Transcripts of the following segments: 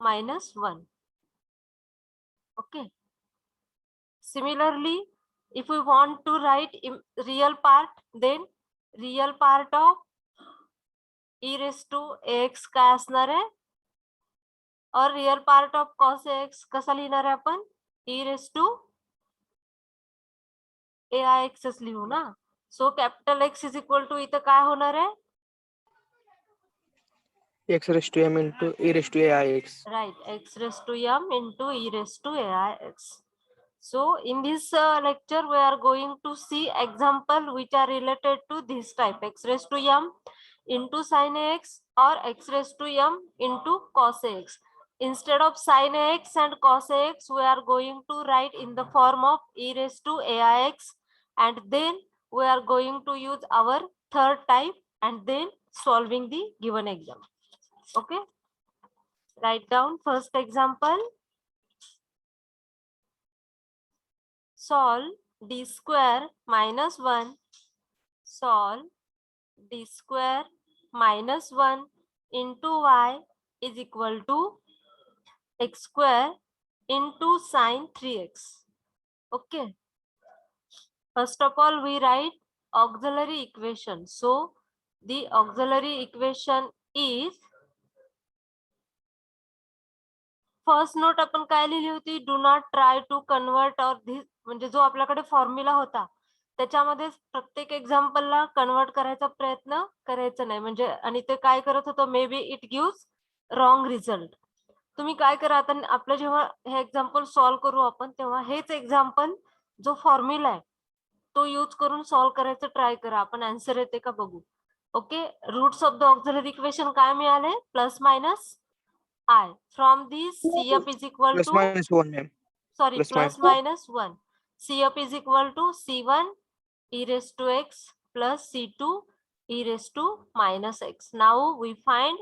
minus 1. Okay. Similarly, if we want to write real part, then real part of e raised to ax काय असणार आहे, और real part of cos ax कसा लिहिणार आहे आपण, e raised to aix लिहू ना. So capital X is equal to इथं काय होणार आहे, x raised to m into e raised to aix. right, x raised to m into e raised to aix. So in this lecture we are going to see example which are related to this type, x raised to m into sin ax or x raised to m into cos ax. Instead of sin ax and cos ax, we are going to write in the form of e raised to aix, and then we are going to use our third type and then solving the given exam. Okay, write down first example. Solve d square minus 1, solve d square minus 1 into y is equal to x square into sin 3x. Okay. First of all, we write auxiliary equation. So the auxiliary equation is, first note आपण काय लिहिली होती, do not try to convert or this, म्हणजे जो आपल्याकडे formula होता त्याच्यामध्ये प्रत्येक एक्झाम्पलला कन्वर्ट करायचा प्रयत्न करायचा नाही, म्हणजे आणि ते काय करत होतं, may be it gives wrong result. तुम्ही काय करा, आता आपलं जेव्हा हे एक्झाम्पल सॉल्व्ह करू आपण, तेव्हा हेच एक्झाम्पल जो फॉर्म्युला आहे तो यूज करून सॉल्व्ह करायचं ट्राय करा, आपण आन्सर येते का बघू. Okay, roots of the auxiliary equation काय मिळाले, plus minus I. From this, CF is equal Plus to, minus 1, ma'am. sorry, plus minus 1. CF is equal to C1 e raised to x plus C2 e raised to minus x. Now we find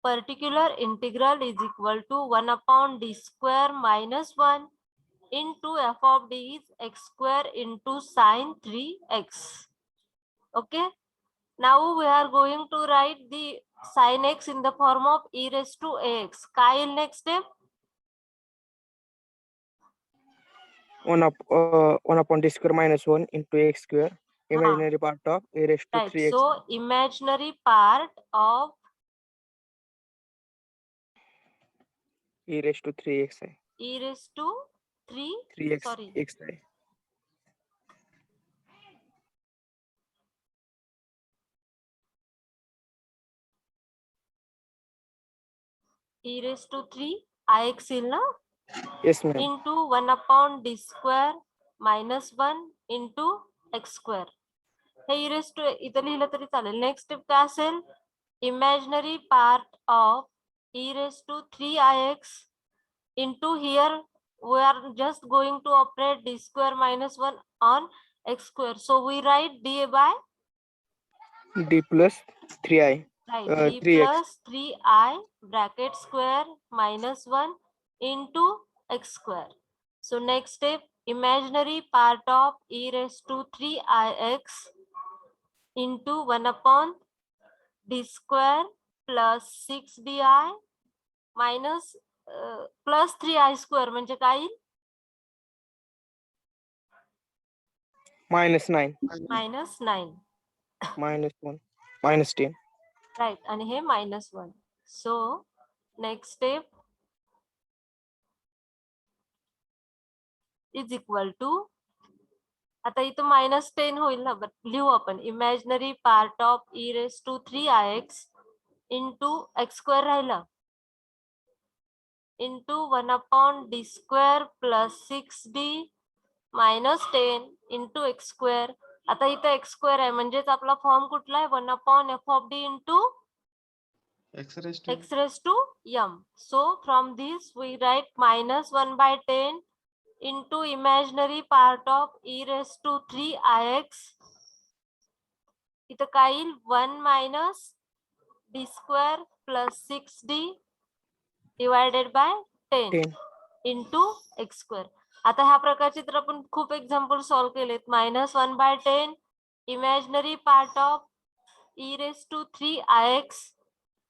particular integral is equal to 1 upon d square minus 1 into f of d is x square into sin 3x. Okay. Now we are going to write the sin x in the form of e raised to ax. काय येईल next step? 1 upon d square minus 1 into x square, imaginary part of e raised to Right. 3x. So imaginary part of e raised to 3x है. e raised to 3x sorry, x है. e raised to 3 ix येईल ना, Yes, ma'am. into 1 upon d square minus 1 into x square. Hey e raised to इथं लिहिलं तरी चालेल. Next step काय असेल, imaginary part of e raised to 3ix into here we are just going to operate d square minus 1 on x square. So we write d by d plus 3i. right, d 3x. plus 3i bracket square minus 1 into x square. So next step, imaginary part of e raised to 3ix into 1 upon d square plus 6di minus plus 3i square म्हणजे काय येईल, minus 9. minus 9. minus 1. minus 10. Right, आणि हे minus 1. So next step is equal to, आता इथं -10 होईल ना, but लिहू आपण imaginary part of e raised to 3ix into x square राहिलं into 1 upon d square plus 6d minus 10 into x square. आता इथं x square आहे म्हणजेच आपला फॉर्म कुठला आहे, 1 upon f of d into x raised to m. So from this we write minus 1 by 10 into imaginary part of e raised to 3ix. इथं काय येईल, 1 minus d square plus 6d divided by 10 into x square. आता ह्या प्रकारचे तर आपण खूप example solve केलेत. -1 by 10 imaginary part of e raised to 3ix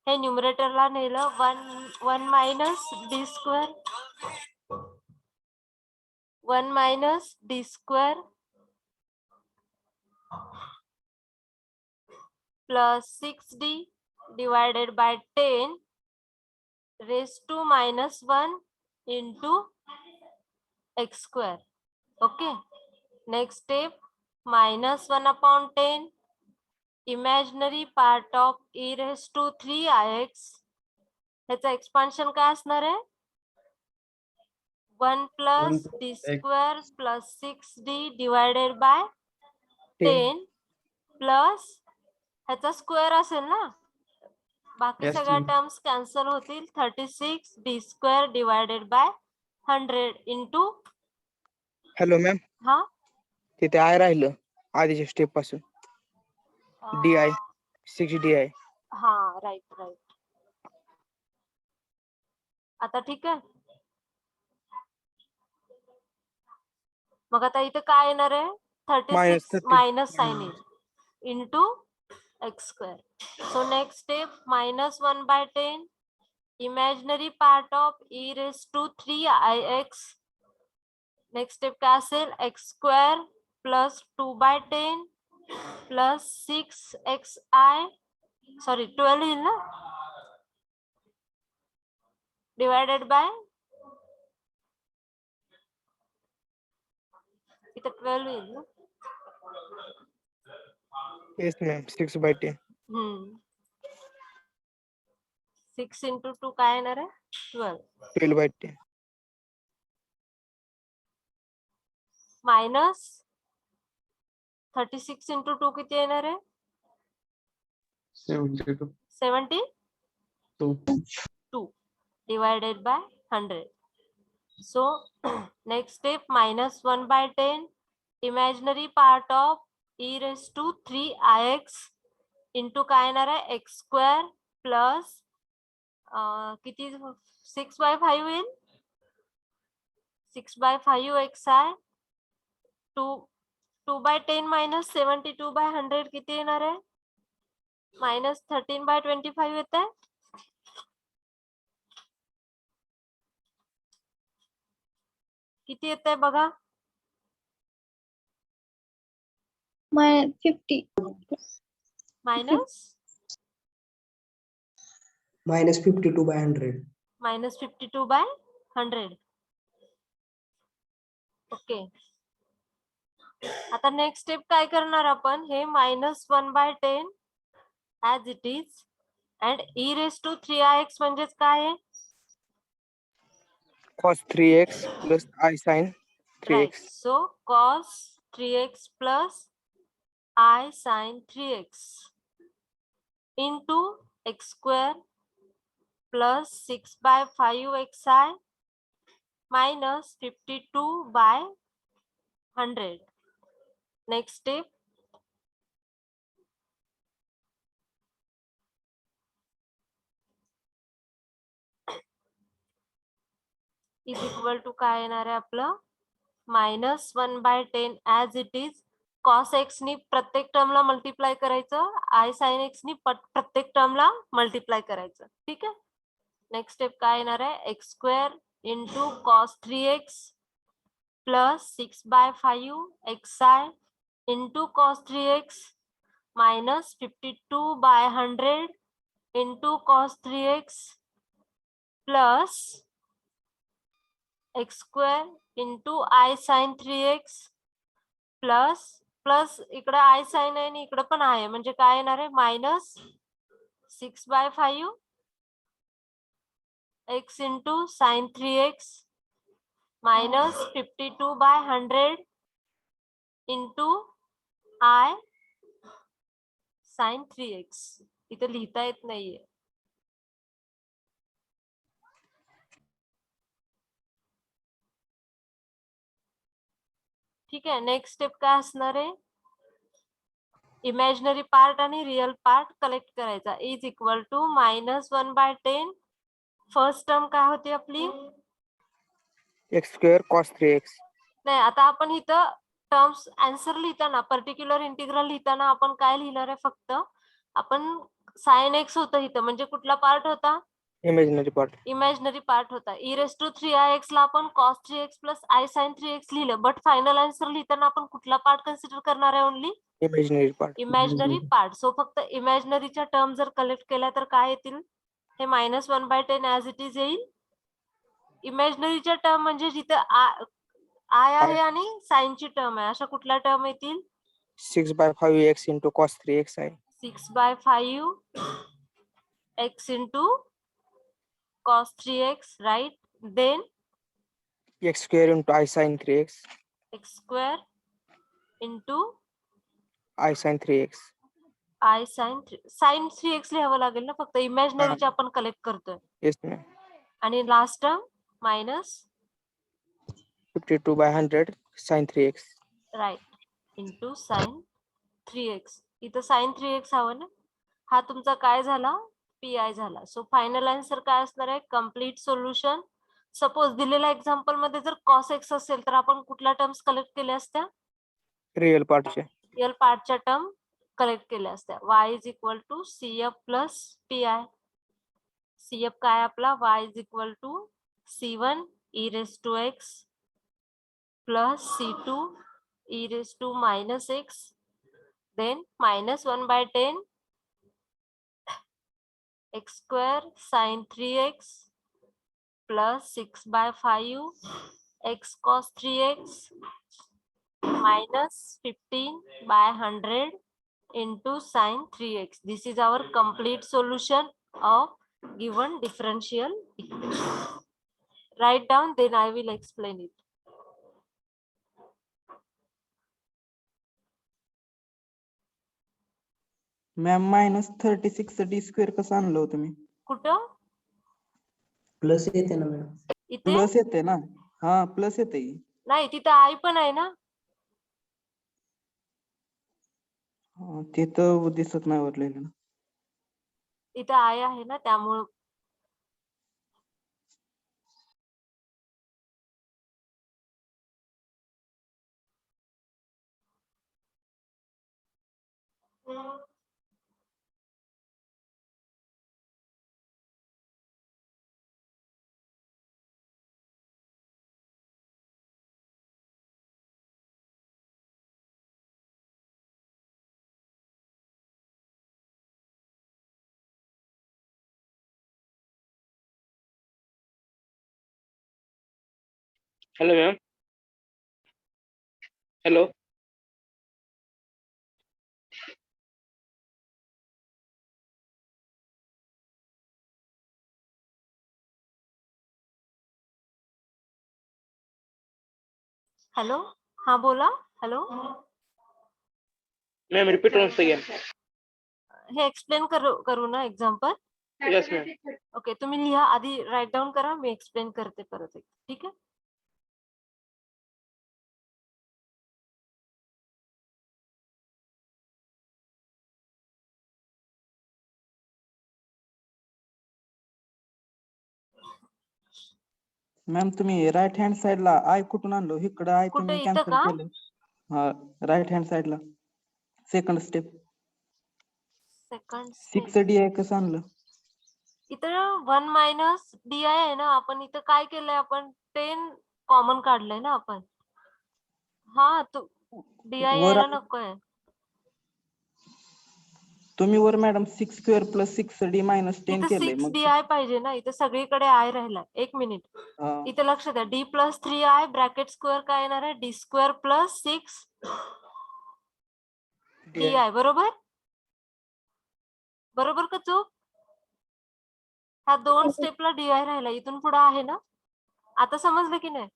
हे न्यूमरेटरला नेलं 1 minus d square 1 minus d square plus 6d divided by 10 raised to minus 1 into x square. Okay. Next step, minus 1 upon 10 imaginary part of e raised to 3ix. ह्याचं expansion काय असणार आहे 1 plus d square plus 6d divided by 10 plus ह्याचा square असेल ना बाकी Yes, सगळ्या ma'am. Terms cancel होतील 36 d square divided by 100 into hello ma'am हा तिथे आय राहिलं आधीच्या स्टेप पासून DI 6DI. हा राईट आता ठीक आहे मग आता इथे काय येणार आहे 36 -30. मायनस साइन येईल into x square so next step minus 1 by 10 imaginary part of e raise to 3ix next step काय असेल x square plus 2 by 10 plus 6xi sorry 12 येईल ना डिवायडेड बाय इथं 12 येईल ना येस मॅम 6/10. 6 इंटू 2 काय येणार आहे 12 12/10. मायनस 36 इंटू 2 किती येणार आहे 72. 72 divided by 100. So next step minus 1 by 10 imaginary part of e raised to 3ix into काय येणार आहे x square plus किती 6/5 येईल 6/5 xi 2 by 10 minus 72 by 100 किती येणार आहे minus 13/25 येत आहे किती येत आहे बघा -50. मायनस -52/100. minus 52/100 ओके आता नेक्स्ट स्टेप काय करणार आपण हे -1/10 as it is and e raise to 3ix म्हणजेच काय आहे cos 3x plus I sin 3x. So cos 3x plus I sin 3x into x square plus 6/5xi minus 52/100. Next step. Is equal to काय येणार आहे आपलं -1/10 as it is cos x नी प्रत्येक टर्मला multiply करायचं I sin x नी प्रत्येक टर्मला multiply करायचं ठीक आहे नेक्स्ट स्टेप काय येणार आहे x square into cos 3x plus 6/5xi into cos 3x minus 52/100 into cos 3x plus x square into I sin 3x plus इकडे I sin आहे आणि इकडे पण आहे म्हणजे काय येणार आहे -6/5 x into sin 3x minus 52/100 into I sin 3x इथे लिहिता येत नाहीये ठीक आहे नेक्स्ट स्टेप काय असणार आहे इमॅजिनरी पार्ट आणि रिअल पार्ट कलेक्ट करायचा is equal to -1/10 first term काय होती आपली x square cos 3x. नाही आता आपण इथं टर्म्स आन्सर लिहिताना पर्टिक्युलर इंटिग्रल लिहिताना आपण काय लिहिणार आहे फक्त आपण साइन एक्स होतं इथं, म्हणजे कुठला पार्ट होता? Imaginary part. इमॅजिनरी पार्ट होता. e⁻³ ला आपण cos 3x plus i sin 3x लिहिलं, बट फायनल आन्सर लिहिताना आपण कुठला पार्ट कन्सिडर करणार आहे? Only imaginary part. Imaginary part. So फक्त इमॅजिनरीच्या टर्म जर कलेक्ट केल्या तर काय येतील? हे -1/10 ऍज इट इज येईल. इमॅजिनरीच्या टर्म म्हणजे जिथे आय आहे आणि साइनची टर्म आहे, अशा कुठल्या टर्म येतील? 6/5x into cos 3x आहे. 6/5 x into cos 3x, right? Then x square into I sin 3x. x square into I sin 3x. I sin 3x लिहावं लागेल ना, फक्त इमॅजिनरीचे आपण कलेक्ट करतोय. Yes ma'am. आणि last term minus 52/100 sin 3x. Right into sine 3x. इथं sign 3x हवं ना. हा तुमचा काय झाला? PI झाला. सो फायनल आन्सर काय असणार आहे? Complete solution. सपोज दिलेल्या एक्झाम्पल मध्ये जर cos x असेल तर आपण कुठल्या टर्म्स कलेक्ट केल्या असत्या? रिअल पार्टचे. रिअल पार्टच्या टर्म कलेक्ट केल्या असत्या. y is equal to CF plus PI. CF काय आपला? y is equal to C1 e⁻x plus C2 e⁻−x, then -1/10 x square sin 3x plus 6/5 x cos 3x minus 15/100 into sin 3x. This is our complete solution of given differential equation. Write down, then I will explain it. Ma'am -36 d² कसं आणलं होतं मी? कुठं? Plus येते ना madam. इथे plus येते ना? हा प्लस येते. नाही, तिथं I पण आहे ना. ते तर दिसत नाही वरलेलं. इथं I आहे ना, त्यामुळं Hello ma'am. Hello. हॅलो, हा बोला. Hello, Ma'am, repeat once again. हे एक्सप्लेन करू ना एक्झाम्पल? Yes ma'am. ओके, तुम्ही लिहा आधी, राईट डाऊन करा, मी एक्सप्लेन करते परत एक. ठीक आहे. मॅम तुम्ही राईट हँड साइडला आय कुठून आणलो? इकडं आय कुठे? तुम्ही इथं कॅन्सल का? केलं. हा राईट हँड साइडला सेकंड स्टेप सेकंड 6d कसं आणलं? इथं 1 - DI आहे ना. आपण इथं काय केलंय? आपण 10 कॉमन काढलंय ना आपण. हा, तो DI वर यायला नकोय. तुम्ही वर मॅडम 6² + 6d - 10 इथं केलंय. 6 मग DI पाहिजे ना. इथं सगळीकडे I राहिला. एक मिनिट, हा, इथे लक्ष द्या. D + 3I ब्रॅकेट स्क्वेअर काय येणार आहे? D² + 6 DI. बरोबर? बरोबर का चूक? ह्या 2 स्टेपला DI राहिला. इथून पुढे आहे ना. आता समजलं की नाही?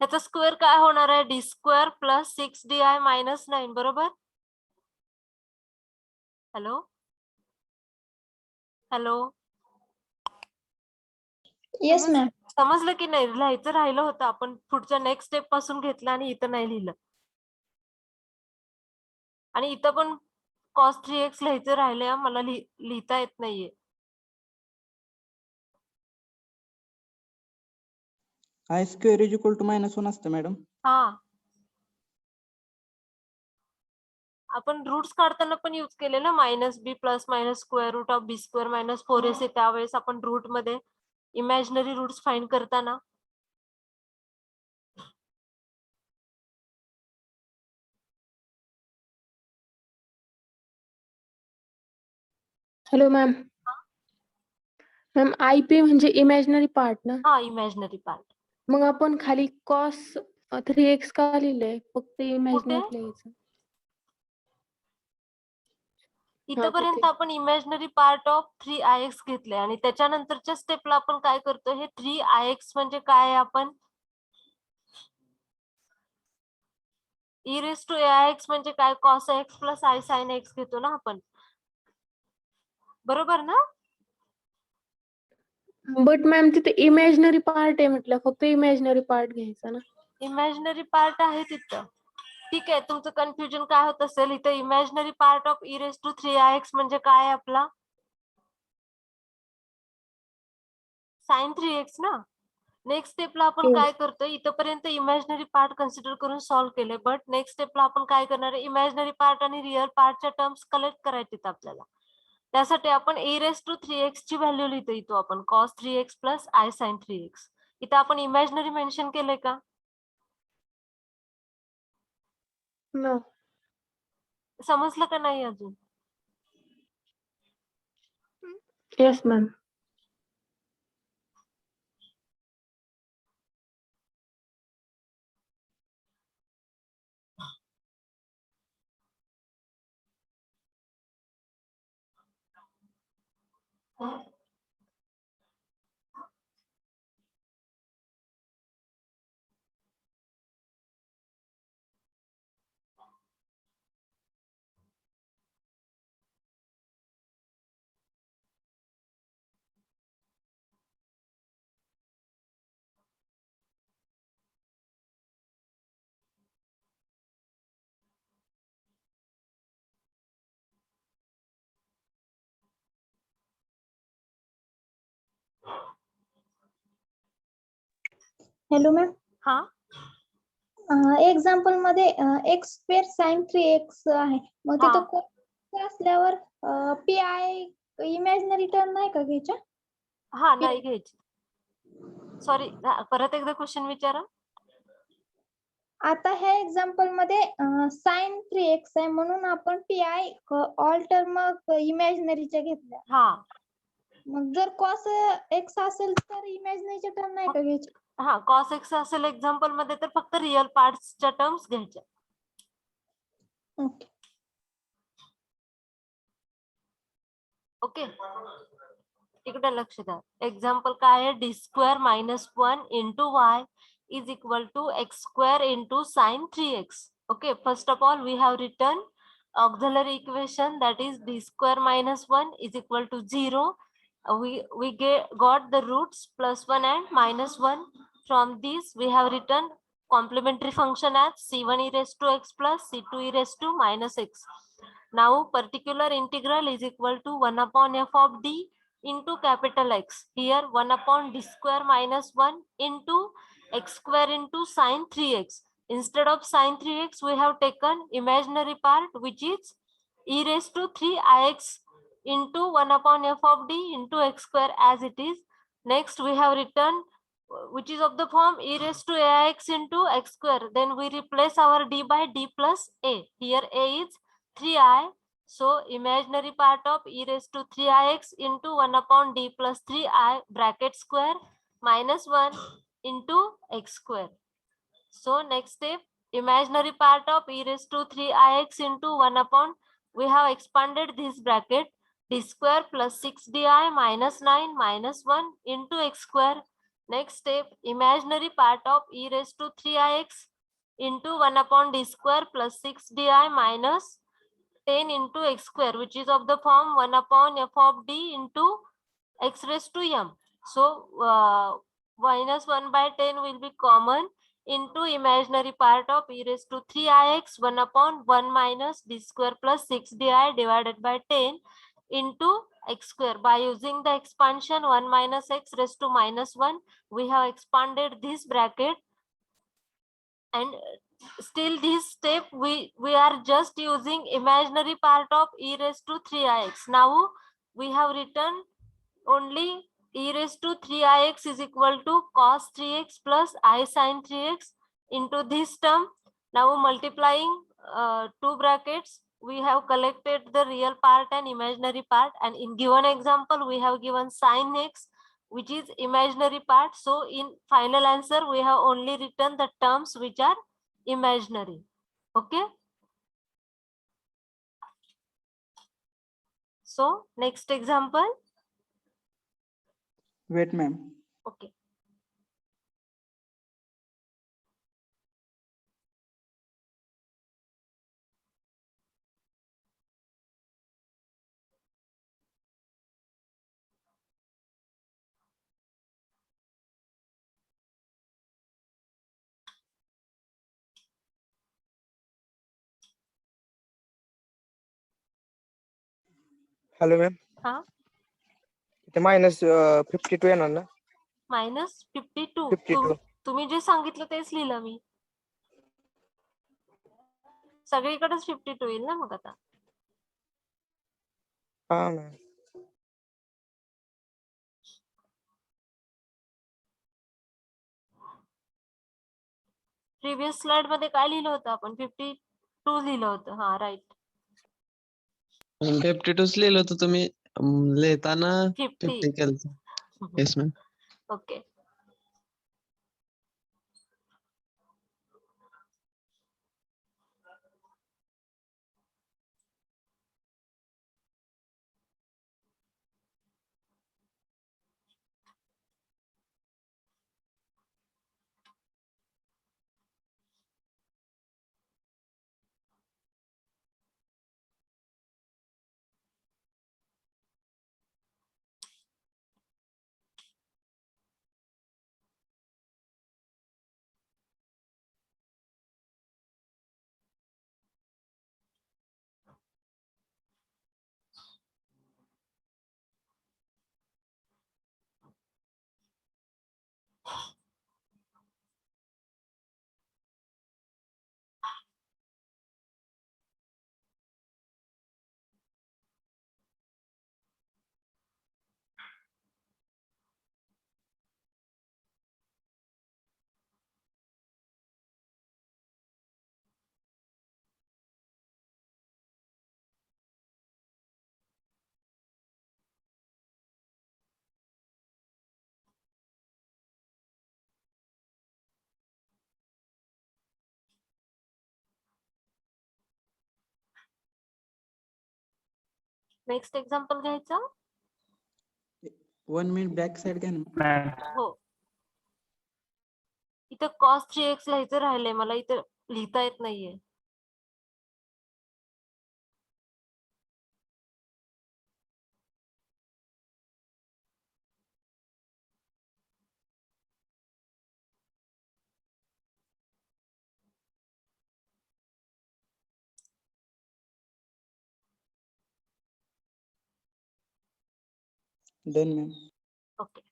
ह्याचा स्क्वेअर काय होणार आहे? D² + 6DI - 9. बरोबर? Hello, hello, yes ma'am. समजलं की नाही? लिहायचं राहिलं होतं, आपण पुढच्या नेक्स्ट स्टेप पासून घेतलं आणि इथं नाही लिहिलं. आणि इथं पण cos 3x लिहायचं राहिलंय, मला लिहिता येत नाहीये. I² = -1 असतं मॅडम. हा, आपण रूट्स काढताना पण यूज केले ना, -b plus minus square root of b² minus 4ac, त्यावेळेस आपण रूट मध्ये इमॅजिनरी रूट्स फाइंड करताना. Hello ma'am. मॅम IP म्हणजे इमॅजिनरी पार्ट ना. हा, इमॅजिनरी पार्ट. मग आपण खाली cos 3x का लिहिलंय, फक्त इमॅजिनरी लिहायचं. इथपर्यंत कुठे? आपण इमॅजिनरी पार्ट ऑफ 3ix घेतले आणि त्याच्यानंतरच्या स्टेपला आपण काय करतो, हे 3ix म्हणजे काय आहे, आपण e⁻⁴ म्हणजे काय, cos x plus i sin x घेतो ना आपण, बरोबर ना. बट मॅम तिथे इमॅजिनरी पार्ट आहे म्हटलं, फक्त इमॅजिनरी पार्ट घ्यायचा ना. इमॅजिनरी पार्ट आहे तिथं. ठीक आहे, तुमचं कन्फ्युजन काय होत असेल, इथं इमॅजिनरी पार्ट ऑफ e⁻³ म्हणजे काय आहे, आपला sin 3x ना. नेक्स्ट स्टेपला आपण Yes. काय करतोय, इथपर्यंत इमॅजिनरी पार्ट कन्सिडर करून सॉल्व्ह केले, बट नेक्स्ट स्टेपला आपण काय करणार आहे, इमॅजिनरी पार्ट आणि रिअल पार्टच्या टर्म्स कलेक्ट करायचे आपल्याला. त्यासाठी आपण e⁻³ ची व्हॅल्यू लिहितो आपण, cos 3x plus i sin 3x. इथं आपण इमॅजिनरी मेन्शन केलंय का? No. समजलं का नाही अजून? Yes ma'am. Hello ma'am. हा, एक्झाम्पल मध्ये x² sin 3x आहे, मग हा. तिथं cos असल्यावर PI इमॅजिनरी टर्म नाही का घ्यायच्या? हा, नाही घ्यायची. सॉरी, परत एकदा क्वेश्चन विचारा. आता ह्या एक्झाम्पल मध्ये sin 3x आहे, म्हणून आपण PI ऑल टर्म इमॅजिनरीच्या घेतल्या. हा, मग जर cos x असेल तर इमॅजिनरीच्या टर्म नाही का घ्यायच्या? हा, cos x असेल एक्झाम्पल मध्ये तर फक्त रिअल पार्ट्सच्या टर्म्स घ्यायच्या. ओके. ओके, इकडे लक्ष द्या. एक्झाम्पल काय आहे, d² minus 1 into y is equal to x² into sin 3x. Okay, first of all we have written auxiliary equation, that is d² minus 1 is equal to 0. We got the roots plus 1 and minus 1. From this we have written complementary function as c1e⁻x plus c2e⁻ minus x. Now particular integral is equal to 1 upon f of d into capital X. Here 1 upon d² minus 1 into x² into sin 3x. Instead of sin 3x, we have taken imaginary part, which is e⁻³ into 1 upon f of d into x² as it is. Next we have written which is of the form e⁻⁴ into x². Then we replace our d by d plus a. Here a is 3i. So imaginary part of e⁻⁴ into 1 upon d plus 3i bracket square minus 1 into x². So next step, imaginary part of e⁻⁴ into 1 upon, we have expanded this bracket, d² plus 6di minus 9 minus 1 into x². Next step, imaginary part of e⁻⁴ into 1 upon d² plus 6di minus 10 into x², which is of the form 1 upon f of d into x⁻m. So minus 1 by 10 will be common into imaginary part of e⁻⁴ 1 upon 1 minus d² plus 6di divided by 10 into x². By using the expansion 1 minus x⁻⁻1, we have expanded this bracket and still this step we are just using imaginary part of e raised to 3ix. Now we have written only e raised to 3ix is equal to cos 3x plus I sin 3x into this term. Now multiplying two brackets, we have collected the real part and imaginary part, and in given example we have given sin x, which is imaginary part. So in final answer we have only written the terms which are imaginary. Okay, so next example. Wait, ma'am. Okay, hello ma'am, हा इथे -52 येणार ना? -52. 52. तुम्ही जे सांगितलं तेच लिहिलं मी. सगळीकडेच 52 येईल ना मग आता. हा मॅम. प्रिव्हियस स्लाइड मध्ये काय लिहिलं होतं आपण? 52 लिहिलं होतं. हा राईट. 52 लिहिलं होतं तुम्ही, लिहिताना 50. 50 केलं. Yes ma'am. Okay. Next example घ्यायचं. 1 minute बॅक साइड घ्या ना. हो, इथं cos 3x लिहायचं राहिलंय मला, इथं लिहिता येत नाहीये. Done, ma'am. Okay.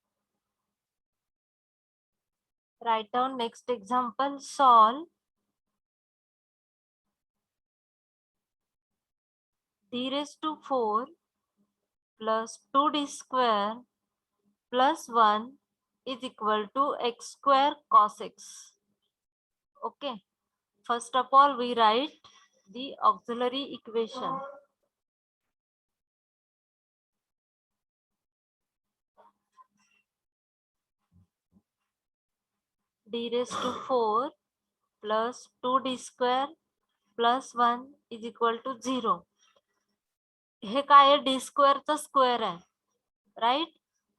Write down next example. Solve d raised to 4 plus 2d square plus 1 is equal to x square cos x. Okay. First of all, we write the auxiliary equation. D raised to 4 plus 2d square plus 1 is equal to 0. हे काय आहे? d square चा square आहे, right.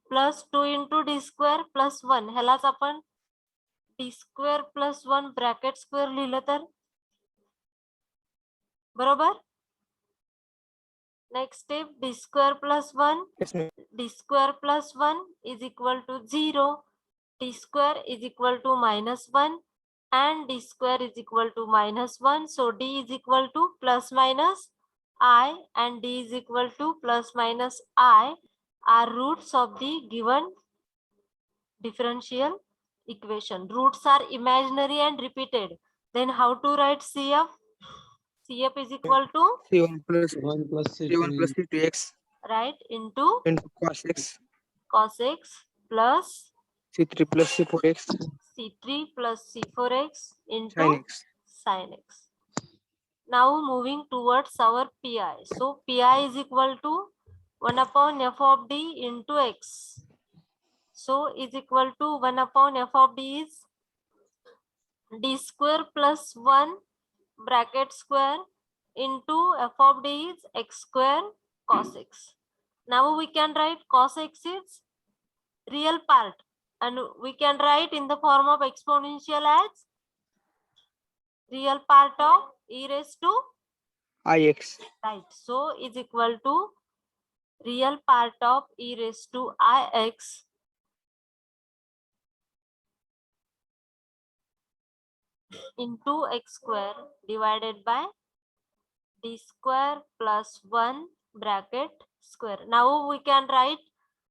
Plus 2 into D square plus 1, ह्यालाच आपण D square plus 1 bracket square लिहिलं तर बरोबर. Next step, D square plus 1, Yes, ma'am. d square plus 1 is equal to 0, d square is equal to -1 and d square is equal to -1. So d is equal to plus minus I and d is equal to plus minus I are roots of the given differential equation. Roots are imaginary and repeated. Then how to write CF? CF is equal to, C1 plus 1 plus C1 plus C2 C2x right, into into cos x, cos x plus C3 plus C4x, C3 plus C4x into sin x. sin x. Now moving towards our PI. So PI is equal to 1 upon f of d into x. So is equal to 1 upon f of d is d square plus 1 bracket square into f of d is x square cos x. Now we can write cos x is real part and we can write in the form of exponential as real part of e raised to, Ix. right. So is equal to real part of e raised to ix into x square divided by d square plus 1 bracket square. Now we can write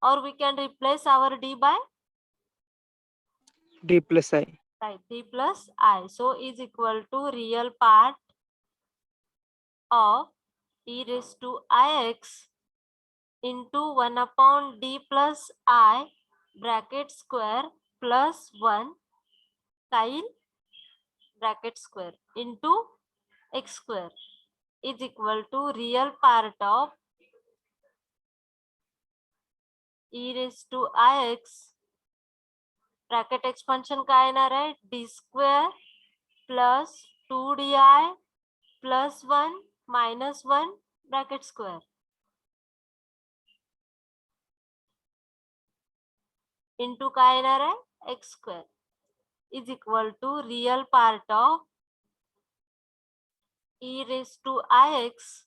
or we can replace our d by, D plus I. right, d plus I. So is equal to real part of e raised to ix into 1 upon d plus I bracket square plus 1 sin bracket square into x square is equal to real part of e raised to ix bracket expansion काय येणार आहे d square plus 2di plus 1 minus 1 bracket square into काय येणार आहे x square is equal to real part of e raised to ix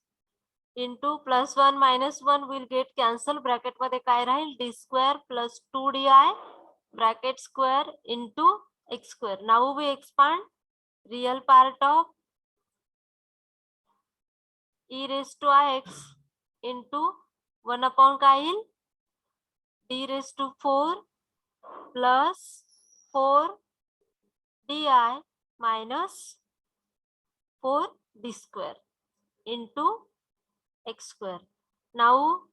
into plus 1 minus 1 will get cancel bracket मध्ये काय राहील d square plus 2di bracket square into x square. Now we expand real part of e raised to ix into 1 upon काय येईल d raised to 4 plus 4 di minus 4 d square into x square. Now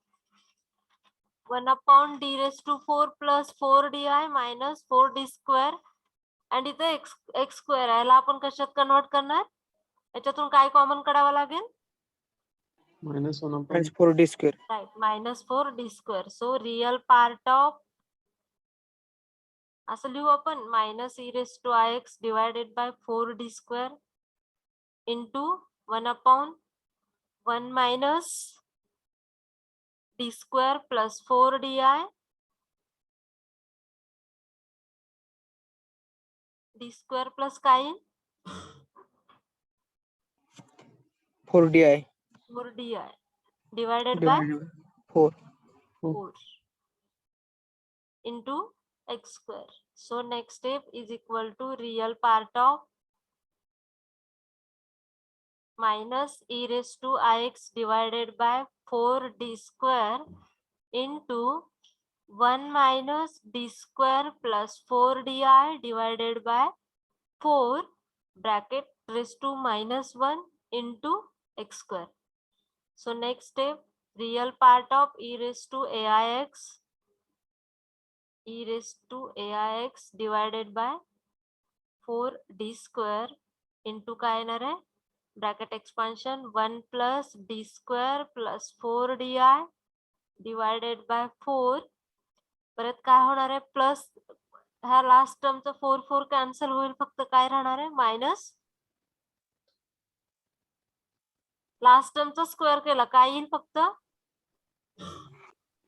1 upon d raised to 4 plus 4 di minus 4 d square and इथे x square आहे याला आपण कशात convert करणार याच्यातून काय कॉमन काढावं लागेल minus 1 upon Minus 4D square. right minus 4 d square. So real part of असं लिहू आपण minus e raised to ix divided by 4 d square into 1 upon 1 minus d square plus 4 di d square plus काय येईल 4di 4 di divided by divided by 4. 4 into x square. So next step is equal to real part of minus e raised to ix divided by 4 d square into 1 minus d square plus 4 di divided by 4 bracket raised to minus 1 into x square. So next step real part of e raised to aix divided by 4 d square into काय येणार आहे bracket expansion 1 plus d square plus 4 di divided by 4 परत काय होणार आहे plus ह्या last टर्मचं 4 4 cancel होईल फक्त काय राहणार आहे मायनस लास्ट टर्मचा स्क्वेअर केला काय येईल फक्त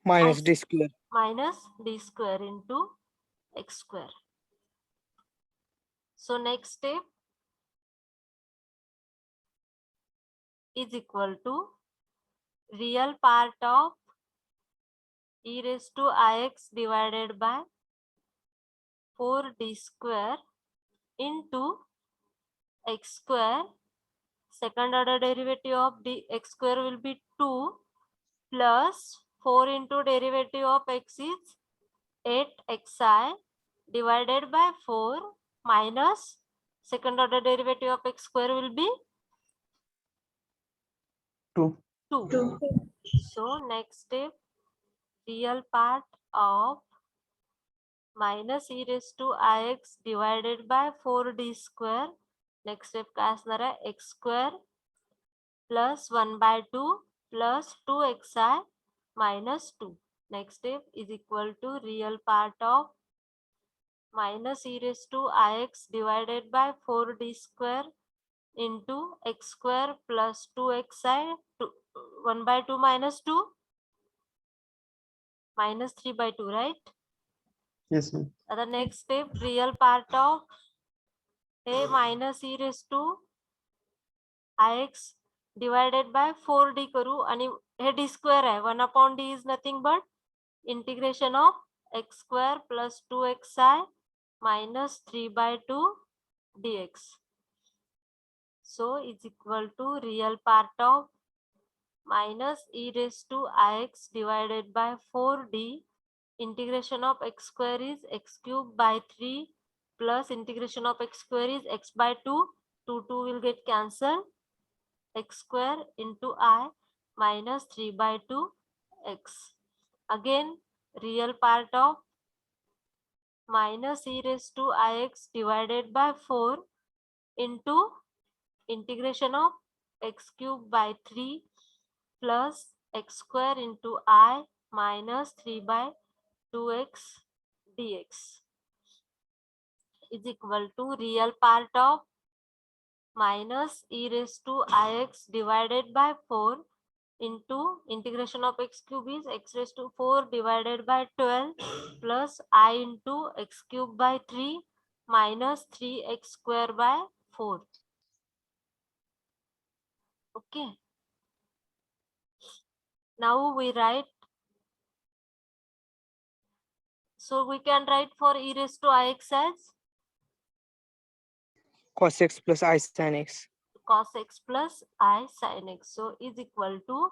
Minus D square. minus d square into x square. So next step is equal to real part of e raised to ix divided by 4 d square into x square. Second order derivative of d x square will be 2 plus 4 into derivative of x is 8xi divided by 4 minus second order derivative of x square will be 2. 2. So next step, real part of minus e raised to ix divided by 4d square. Next step काय असणार आहे, x square plus 1 by 2 plus 2xi minus 2. Next step is equal to real part of minus e raised to ix divided by 4d square into x square plus 2xi 1 by 2 minus 2 minus 3 by 2, right? Yes, ma'am. The next step, real part of a minus e raised to ix divided by 4d करू आणि हे d square आहे, 1 upon d is nothing but integration of x square plus 2xi minus 3 by 2 dx. So is equal to real part of minus e raised to ix divided by 4d integration of x square is x cube by 3 plus integration of x square is x by 2. 2 will get cancelled. X square into I minus 3 by 2 x. Again, real part of minus e raised to ix divided by 4 into integration of x cube by 3 plus x square into I minus 3 by 2x dx is equal to real part of minus e raised to ix divided by 4 into integration of x cube is x raised to 4 divided by 12 plus I into x cube by 3 minus 3x square by 4. Okay. Now we write. So we can write for e raised to ix as cos x plus I sin x. cos x plus I sin x. So is equal to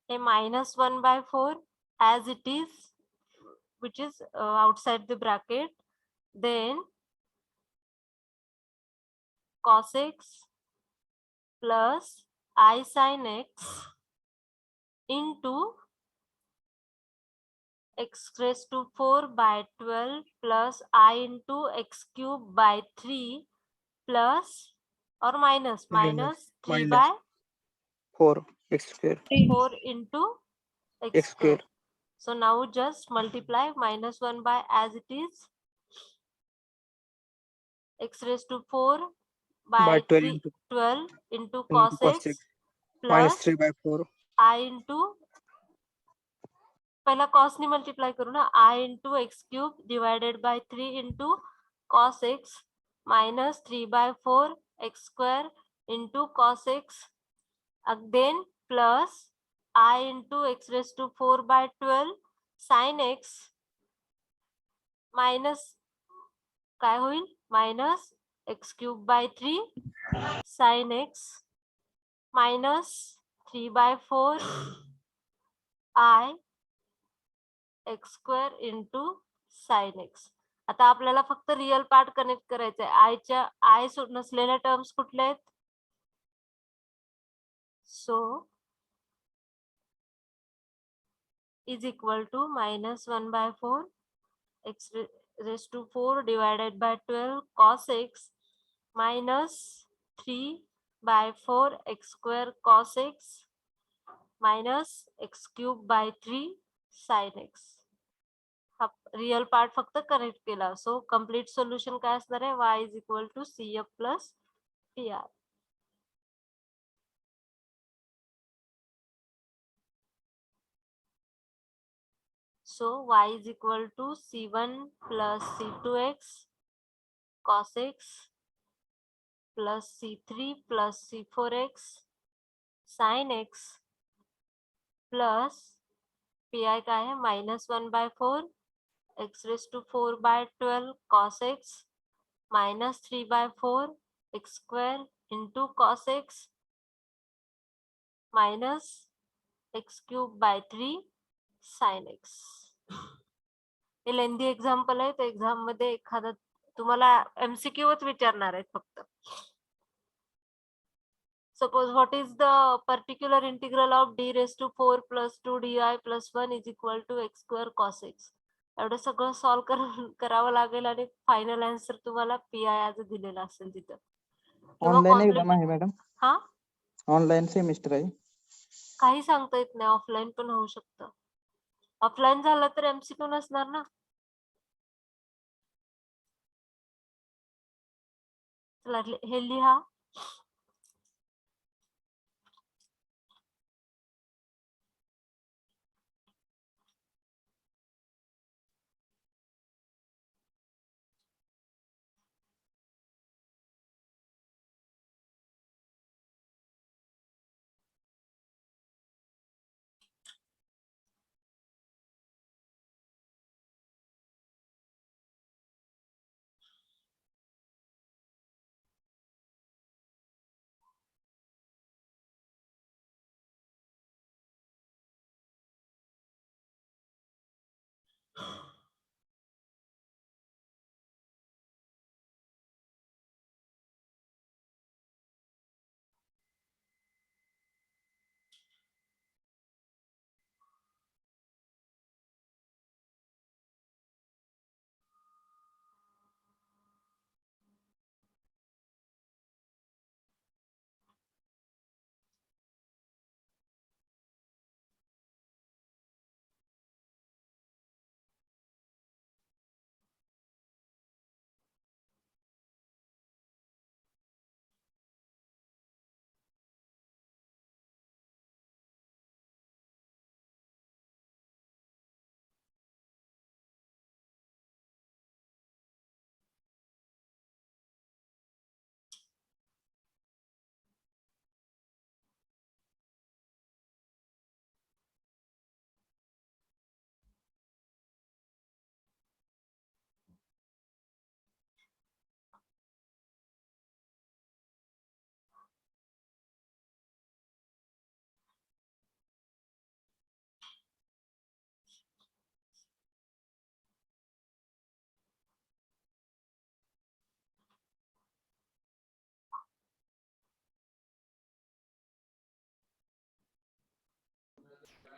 a minus 1 by 4 as it is, which is outside the bracket. Then cos x plus I sin x into x raised to 4 by 12 plus I into x cube by 3 plus or minus 3 minus by 4 x square 4 into x x square. square. So now just multiply minus 1 by as it is x raised to 4 by by 12 3 into 12 into cos cos x x minus plus 3 by 4 I into पहिला cos ने multiply करू ना, I into x cube divided by 3 into cos x minus 3 by 4 x square into cos x, then plus I into x raised to 4 by 12 sin x minus काय होईल minus x cube by 3 sin x minus 3 by 4 I x square into sin x. आता आपल्याला फक्त real part connect करायचा आहे. आयच्या आय नसलेल्या terms कुठल्या आहेत? So is equal to minus 1 by 4 x raised to 4 divided by 12 cos x minus 3 by 4 x square cos x minus x cube by 3 sin x. Real part फक्त connect केला. So complete solution काय असणार आहे? y is equal to CF plus PR. So y is equal to C1 plus C2x cos x plus C3 plus C4x sin x plus PI का है -1 by 4 x raised to 4 by 12 cos x minus 3 by 4 x square into cos x minus x cube by 3 sin x. हे lengthy example आहे, तर exam मध्ये एखादा तुम्हाला MCQच विचारणार आहेत फक्त. Suppose what is the particular integral of d raised to 4 plus 2 di plus 1 is equal to x square cos x. एवढं सगळं सॉल्व करावं लागेल आणि फायनल आन्सर तुम्हाला PI आज दिलेला असेल तिथं. किंवा ऑनलाईन एक्झाम complete- आहे मॅडम, हा ऑनलाईन सेमिस्टर आहे. काही सांगता येत नाही, ऑफलाईन पण होऊ शकतं. ऑफलाईन झालं तर MCQ नसणार ना. चला हे लिहा.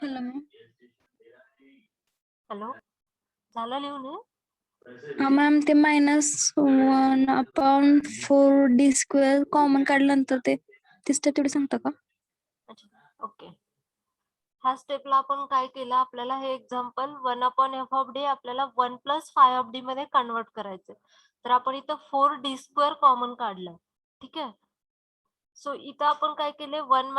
Hello ma'am. हॅलो, झालं लिहून हे? हा मॅम, ते -1/4d² कॉमन काढल्यानंतर ते स्टेप तेवढी सांगता का? अच्छा, ओके. ह्या स्टेपला आपण काय केलं, आपल्याला हे एक्झाम्पल 1/f(d) आपल्याला 1 + 5(d) मध्ये कन्वर्ट करायचं. तर आपण इथं 4d² कॉमन काढलं. ठीक आहे. सो इथं आपण काय केले, 1 -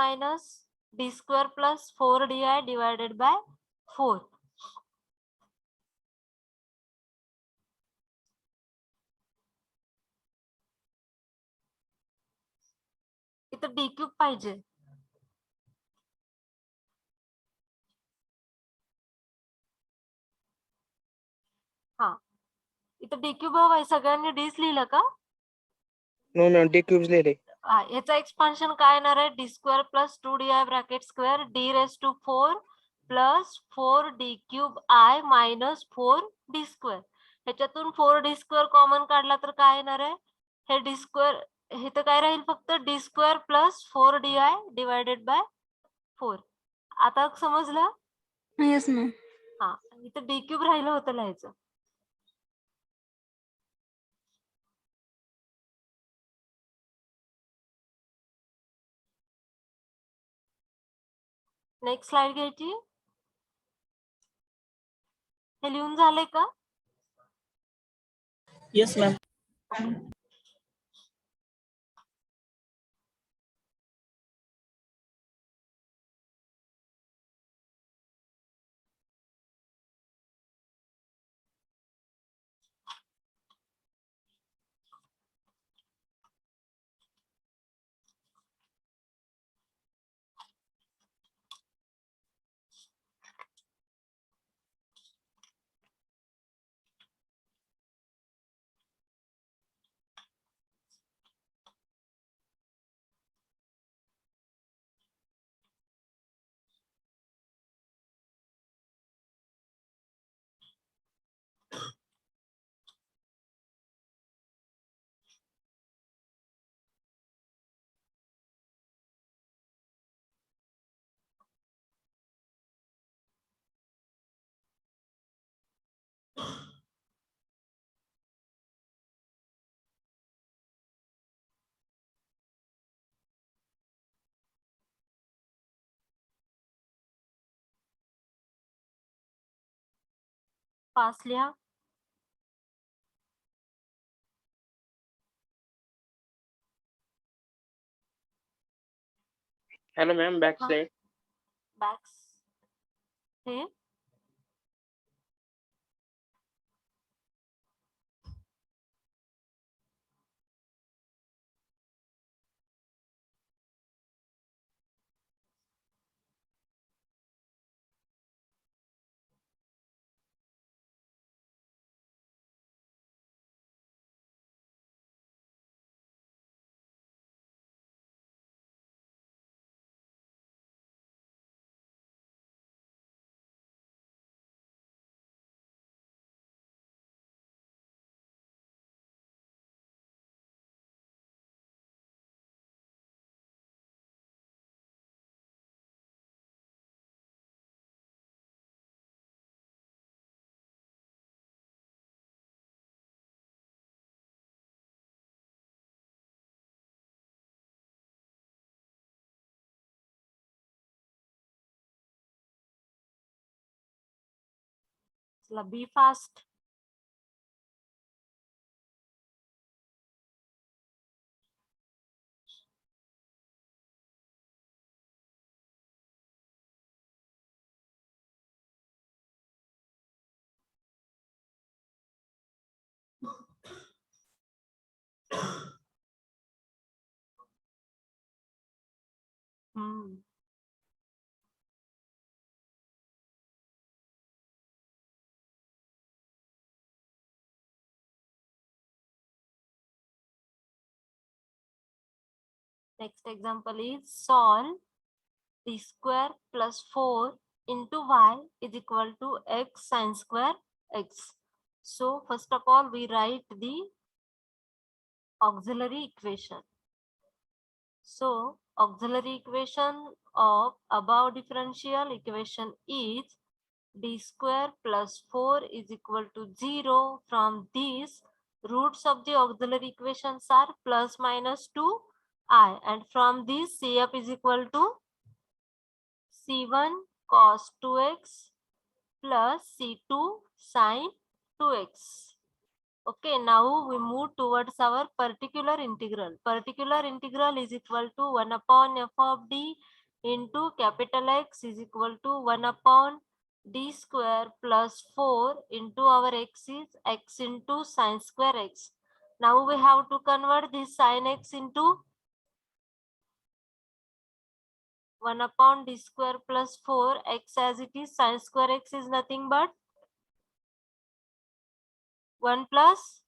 d² + 4di डिवायडेड बाय 4. इथं d³ पाहिजे. हा, इथं d³ हवाय. सगळ्यांनी डीच लिहिलं का? नो मॅम, डी क्यूब्स लिहिले. याचा एक्सपान्शन काय येणार आहे, d² + 2di bracket square d raised to 4 + 4d³ i - 4d². ह्याच्यातून 4d² कॉमन काढला तर काय येणार आहे, हे d², हे तर काय राहील, फक्त d² + 4di डिवायडेड बाय 4. आता समजलं? Yes ma'am. हा, इथं d³ राहिलं होतं लिहायचं. नेक्स्ट स्लाइड घ्यायची. हे लिहून झालंय का? Yes ma'am. पास लिहा. हेलो मैम, बैक हाँ. साइड. बॅक्स हे चला be fast. Hmm. Next example is solve d square plus 4 into y is equal to x sin square x. So first of all we write the auxiliary equation. So auxiliary equation of above differential equation is d square plus 4 is equal to 0. From these, roots of the auxiliary equations are plus minus 2i, and from this CF is equal to C1 cos 2x plus C2 sin 2x. Okay, now we move towards our particular integral. Particular integral is equal to 1 upon f of d into capital X is equal to 1 upon d square plus 4 into our x is x into sin square x. Now we have to convert this sin x into 1 upon d square plus 4 x as it is. Sin square x is nothing but 1 plus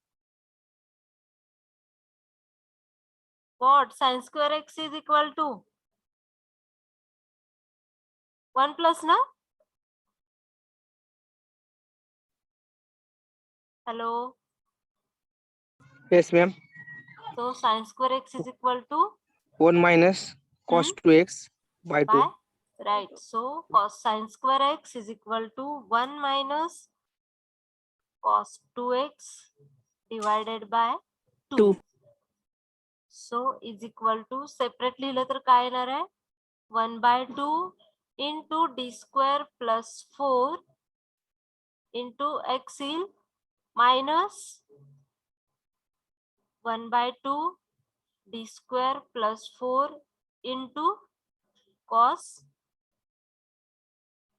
what? Sin square x is equal to 1 plus na? Hello. Yes ma'am. So sin square x is equal to 1 minus cos 2x by 2. by right. So cos sin square x is equal to 1 minus cos 2x divided by 2. 2. So is equal to separate लिहिलं तर काय येणार आहे 1 by 2 into d square plus 4 into x येईल minus 1 by 2 d square plus 4 into cos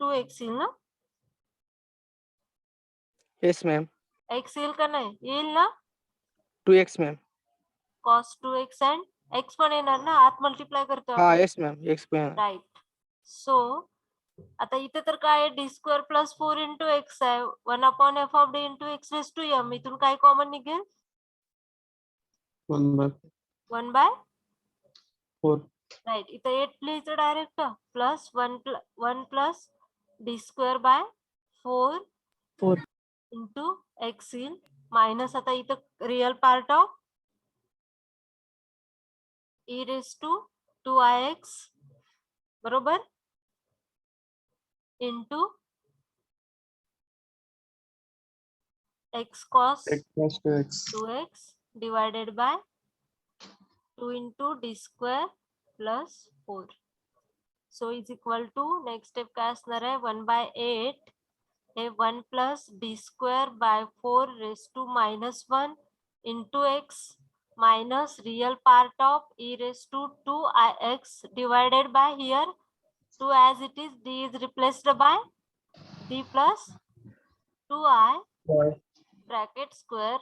2x येईल ना. Yes ma'am. x येईल का नाही येईल ना. 2x ma'am. cos 2x and x पण येणार ना आत मल्टिप्लाय करतो हा आपण. yes ma'am. x पण. राईट. सो आता इथे तर काय आहे D square plus 4 into x आहे 1 upon F of D into x raise to M. इथून काय कॉमन निघेल 1 by 1 बाय 4. राईट. इथे 8 लिहायचं direct plus 1 plus D square by 4 4. Into x येईल मायनस आता इथं real part of e raise to 2ix बरोबर into x cos X plus 2x. 2x divided by 2 into d square plus 4. So is equal to next step काय असणार आहे 1 by 8 हे 1 plus D square by 4 raise to -1 into x minus real part of e raise to 2ix divided by here 2 as it is, d is replaced by d plus 2i bracket square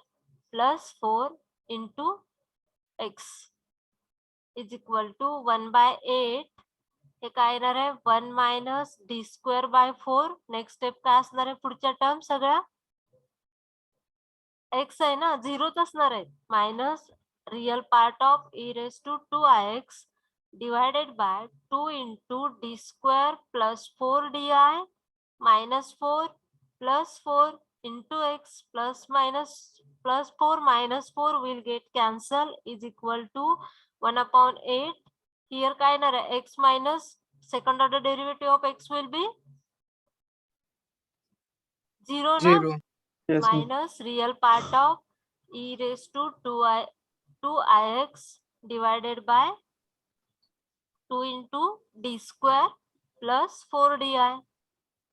plus 4 into x is equal to 1 by 8. हे काय येणार आहे 1 minus d square by 4. Next step काय असणार आहे पुढच्या term सगळ्या x आहे ना, झिरोच असणार आहे. Minus real part of e raise to 2ix divided by 2 into d square plus 4di minus 4 plus 4 into x plus 4 minus 4 will get cancel is equal to 1 upon 8. Here काय येणार आहे x minus second order derivative of x will be 0 ना, Zero. Yes, ma'am. minus real part of e raised to 2ix divided by 2 into d square plus 4di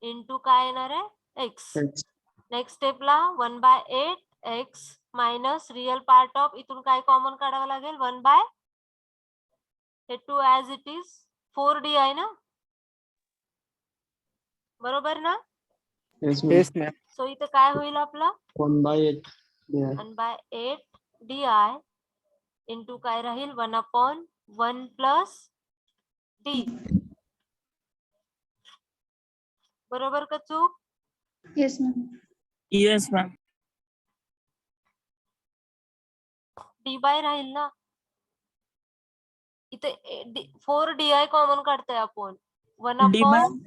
into काय येणार आहे x. X. Next स्टेपला 1 by 8 x minus real part of इथून काय common काढावं लागेल 1 by hey 2 as it is 4d आहे ना, बरोबर ना. Yes, ma'am. Yes, ma'am. सो इथं काय होईल आपलं 1/8. Yeah. 1 by 8 di इंटू काय राहील 1 upon 1 plus d. बरोबर का चूक. Yes ma'am. Yes, ma'am. D by राहील ना, इथे 4di कॉमन काढतोय आपण 1 D by upon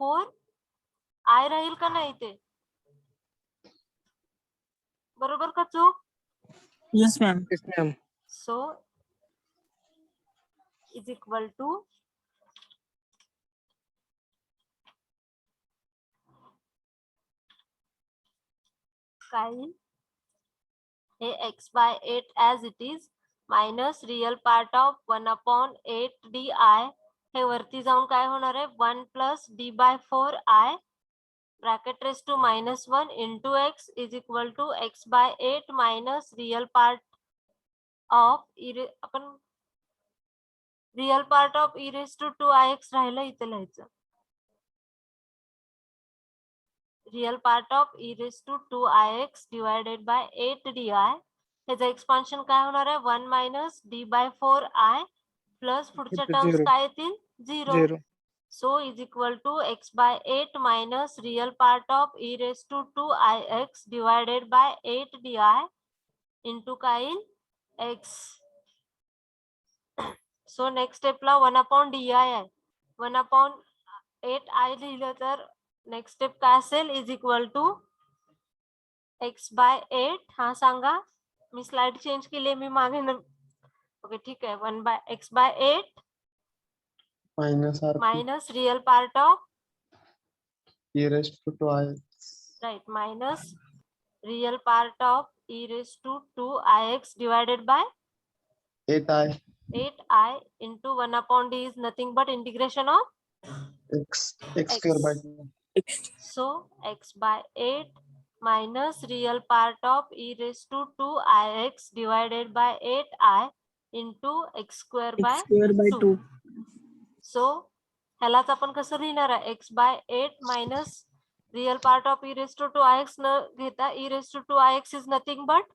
4 आय राहील का नाही इथे, बरोबर का चूक. yes, ma'am. Yes, ma'am. So is equal to काय येईल? हे x by 8 as it is minus real part of 1 upon 8 di हे वरती जाऊन काय होणार आहे 1 plus d by 4 i bracket raise to -1 into x is equal to x by 8 minus real part of आपण real part of e raise to 2ix राहिलं इथे लिहायचं. Real part of e raise to 2ix divided bye 8 di ह्याचं expansion काय होणार आहे 1 minus d by 4 i plus पुढच्या Into terms zero. काय येतील 0. Zero. So is equal to x by 8 minus real part of e raised to 2ix divided by 8 di into काय x. So next step ला 1 upon di आहे 1 upon 8i लिहिलं तर next step काय असेल is equal to x by 8. हा सांगा, मी slide change केली मी मागे okay ठीक आहे 1 by x by 8 Minus RP. minus real part of E raised to 2x. right minus real part of e raised to 2ix divided by 8i 8i into 1 upon d is nothing but integration of x square by 2. so x by 8 minus real part of e raised to 2ix divided by 8i into x square by X square by 2. so ह्यालाच आपण कसं लिहिणार आहे x by 8 minus real part of e raised to 2ix न घेता e raised to 2ix is nothing but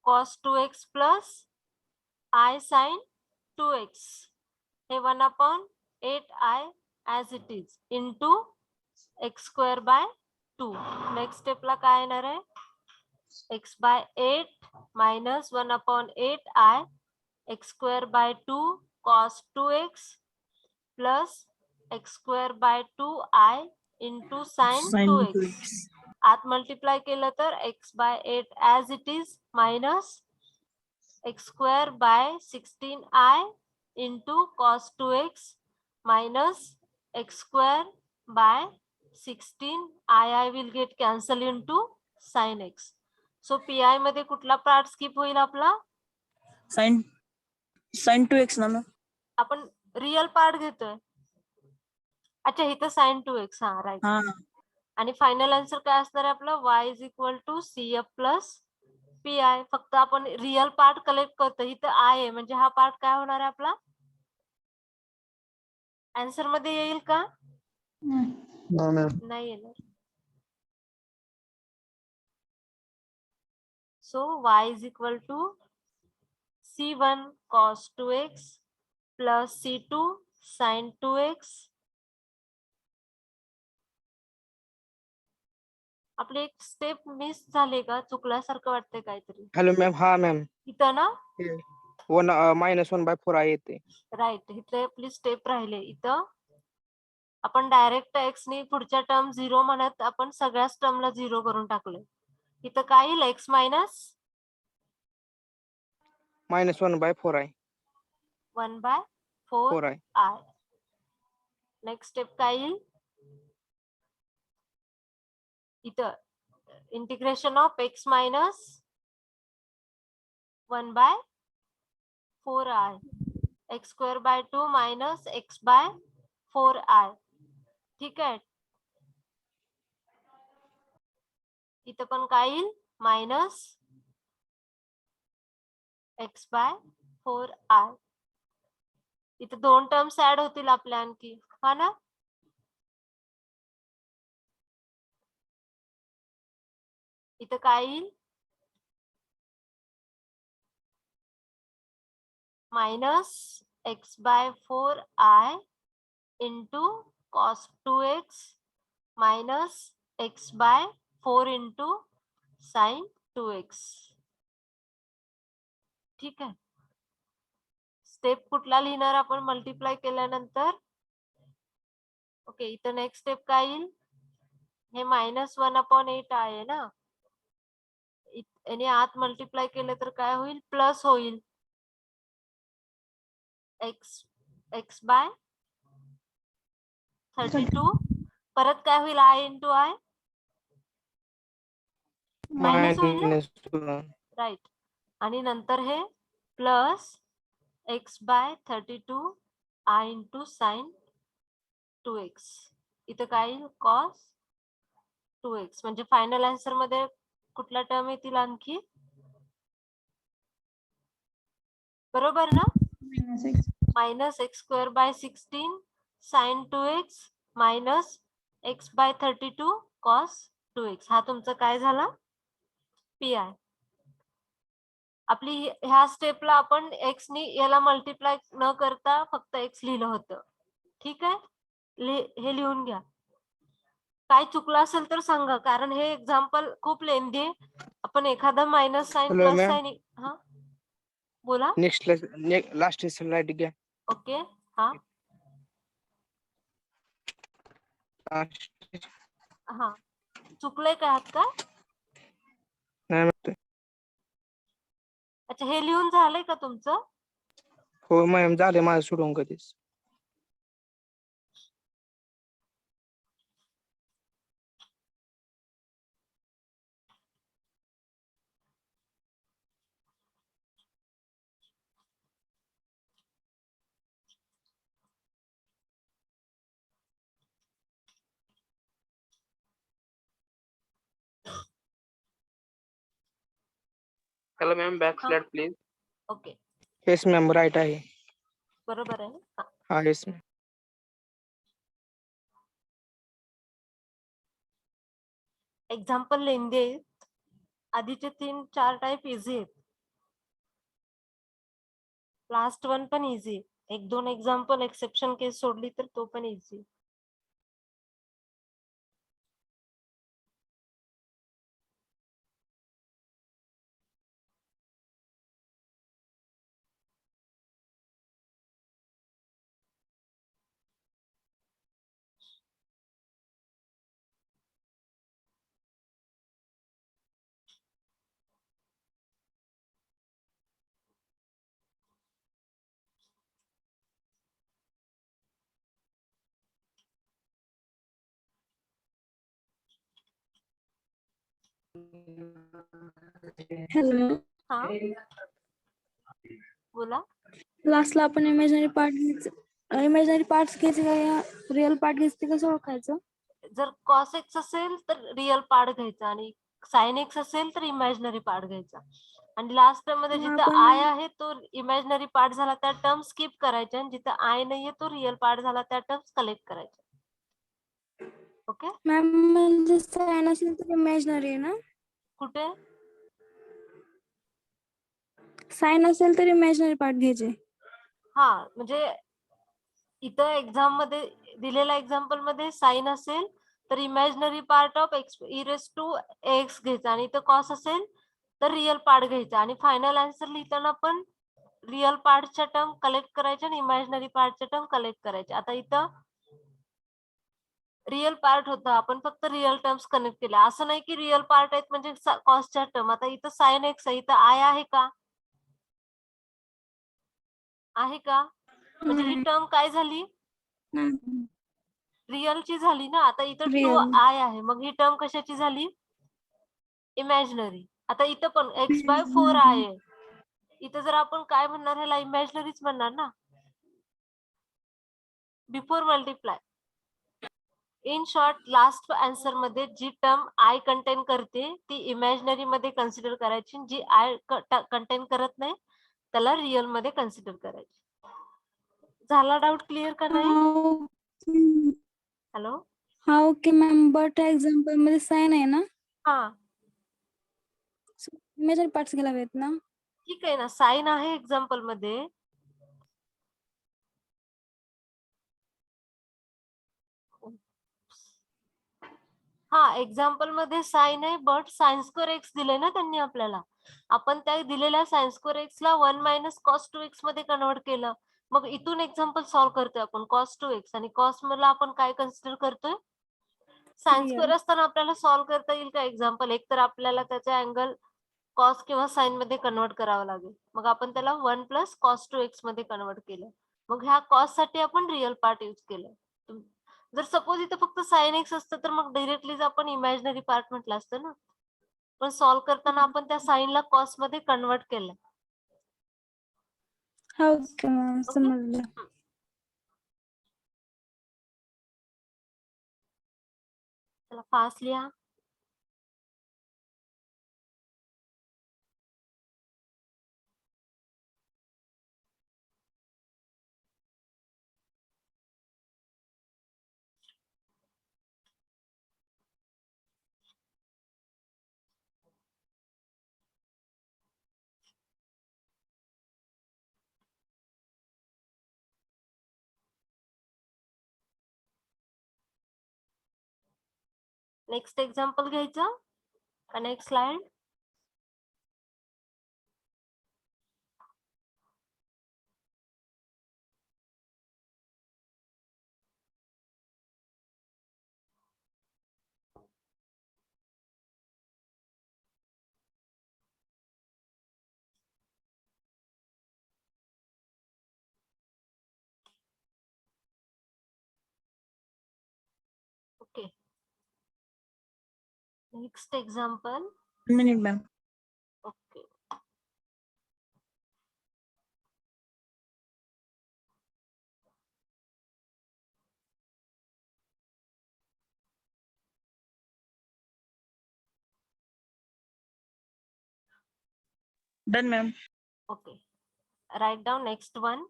cos 2x plus I sin 2x. हे 1 upon 8i as it is into x square by 2. Next स्टेपला काय येणार आहे x by 8 minus 1 upon 8i x square by 2 cos 2x plus x square by 2i into sin Sin 2x. 2x. आत multiply केलं तर x by 8 as it is minus x square by 16i into cos 2x minus x square by 16i will get cancel into sin x. So pi मध्ये कुठला part skip होईल आपला Sin 2x ना ma'am. आपण real part घेतोय अच्छा इथं sign 2x हा राईट. हा आणि फायनल आन्सर काय असणार आहे आपलं y is equal to CF plus PI. फक्त आपण रिअल पार्ट कलेक्ट करतो. इथं I आहे म्हणजे हा पार्ट काय होणार आहे आपला आन्सर मध्ये येईल का? नाही. No, ma'am. नाही येणार. So y is equal to C1 cos 2x plus C2 sin 2x. आपली एक स्टेप मिस झाली का? चुकल्यासारखं वाटतंय काहीतरी हॅलो मॅम. हा मॅम. इथं ना. 1 -1/4 येते. राईट इथे आपली स्टेप राहिले. इथं आपण डायरेक्ट x नी पुढच्या टर्म 0 म्हणत आपण सगळ्याच टर्मला 0 करून टाकले. इथं काय येईल x मायनस -1/4 आहे. 1/4 4 आहे. I. नेक्स्ट स्टेप काय येईल इथं integration of x minus 1/4I. x²/2 minus x/4I. ठीक आहे. इथं पण काय येईल मायनस x/4I. इथं 2 टर्म्स ऍड होतील आपल्या आणखी हा ना. इथं काय येईल minus x/4I into cos 2x minus x/4 into sin 2x. ठीक आहे. स्टेप कुठला लिहिणार आपण मल्टिप्लाय केल्यानंतर. ओके इथं नेक्स्ट स्टेप काय येईल हे -1/8 आहे ना. याने आत मल्टिप्लाय केलं तर काय होईल प्लस होईल x/32. परत काय होईल I इंटू I मायनस होईल ना. -1. राईट. आणि नंतर हे plus x/32 I into sine 2x. इथं काय येईल cos 2x. म्हणजे फायनल आन्सर मध्ये कुठला टर्म येतील आणखी बरोबर ना. -x²/16 sin 2x minus x/32 cos 2x. हा तुमचा काय झाला PI. आपली ह्या स्टेपला आपण x नी याला मल्टिप्लाय न करता फक्त x लिहिलं होतं. ठीक आहे. हे लिहून घ्या. काय चुकलं असेल तर सांगा कारण हे एक्झाम्पल खूप लेंदी आहे. आपण एखादा minus sign Hello, plus ma'am. Sine हा बोला. नेक्स्ट लास्ट स्लाइड घ्या. ओके हा हा चुकलंय का आहात का? नाही मॅम. अच्छा हे लिहून झालंय का तुमचं? हो मॅम झाले माझं सोडून कधीच. Hello ma'am back slide please. Okay yes ma'am right आहे. बरोबर आहे ना. हा येस मॅम. एक्झाम्पल लेंदी आहेत. आधीचे 3-4 टाइप इझी आहेत. लास्ट वन पण इझी. 1-2 एक्झाम्पल एक्सेप्शन केस सोडली तर तो पण इझी. हॅलो. हा बोला. लास्टला आपण इमॅजिनरी पार्ट घ्यायचं. इमॅजिनरी पार्ट्स घ्यायचे का या रिअल पार्ट घ्यायचे ते कसं ओळखायचं? जर कॉस एक्स असेल तर रिअल पार्ट घ्यायचा आणि साइन एक्स असेल तर इमॅजिनरी पार्ट घ्यायचा. आणि लास्ट टर्म मध्ये मग जिथं आपण आय आहे तो इमॅजिनरी पार्ट झाला त्या टर्म स्किप करायच्या आणि जिथं आय नाहीये तो रिअल पार्ट झाला त्या टर्म्स कलेक्ट करायच्या. ओके. मॅम म्हणजे साइन असेल तर इमॅजिनरी आहे ना? कुठे साइन असेल तर इमॅजिनरी पार्ट घ्यायचे. हा म्हणजे इथं एक्झाम मध्ये दिलेल्या एक्झाम्पल मध्ये साइन असेल तर imaginary part of x e raise to x घ्यायचा आणि इथं कॉस असेल तर रिअल पार्ट घ्यायचा आणि फायनल आन्सर लिहिताना पण रिअल पार्टच्या टर्म कलेक्ट करायच्या आणि इमॅजिनरी पार्टच्या टर्म कलेक्ट करायच्या. आता इथं रिअल पार्ट होता आपण फक्त रिअल टर्म्स कनेक्ट केल्या. असं नाही की रिअल पार्ट आहेत म्हणजे कॉसच्या टर्म. आता इथं साइन एक्स आहे, इथं आय आहे का? आहे का? म्हणजे ही टर्म काय झाली? रिअल ची झाली ना. आता इथं टू रिअल. आय आहे मग ही टर्म कशाची झाली? इमॅजिनरी. आता इथं पण x/4 आहे. इथं जर आपण काय म्हणणार ह्याला इमॅजिनरीच म्हणणार ना. Before multiply. In short last answer मध्ये जी टर्म आय कंटेन करते ती इमॅजिनरी मध्ये कन्सिडर करायची, जी आय कंटेन करत नाही त्याला रिअल मध्ये कन्सिडर करायची. झाला डाऊट क्लिअर का नाही? हॅलो. हा ओके मॅम. बट एक्झाम्पल मध्ये साइन आहे ना? हा इमॅजिनरी पार्ट्स घ्यायला हवेत ना? ठीक आहे ना. साइन आहे एक्झाम्पल मध्ये. हा एक्झाम्पल मध्ये साइन आहे बट साइन स्क्वेअर एक्स दिले ना त्यांनी आपल्याला. आपण त्या दिलेल्या साइन स्क्वेअर एक्स ला 1 मायनस कॉस 2x मध्ये कन्वर्ट केलं. मग इथून एक्झाम्पल सॉल्व्ह करतोय आपण कॉस 2x आणि कॉस ला आपण काय कन्सिडर करतोय? Sine square real. असताना आपल्याला सॉल्व्ह करता येईल का एक्झाम्पल? एक तर आपल्याला त्याचा अँगल कॉस किंवा साइन मध्ये कन्वर्ट करावा लागेल. मग आपण त्याला 1 प्लस कॉस 2x मध्ये कन्वर्ट केलं. मग ह्या कॉस साठी आपण रिअल पार्ट यूज केलं. जर सपोज इथं फक्त साइन एक्स असतं तर मग डायरेक्टलीच आपण इमॅजिनरी पार्ट म्हटलं असतं ना. पण सॉल्व्ह करताना आपण त्या साइनला कॉस मध्ये कन्वर्ट केलं. हा ओके मॅम ओके. समजलं. चला फास्ट लिहा. नेक्स्ट एक्झाम्पल घ्यायचं का next slide? Okay. Next example. Minute ma'am. Okay. Done ma'am. Okay. Write down next one.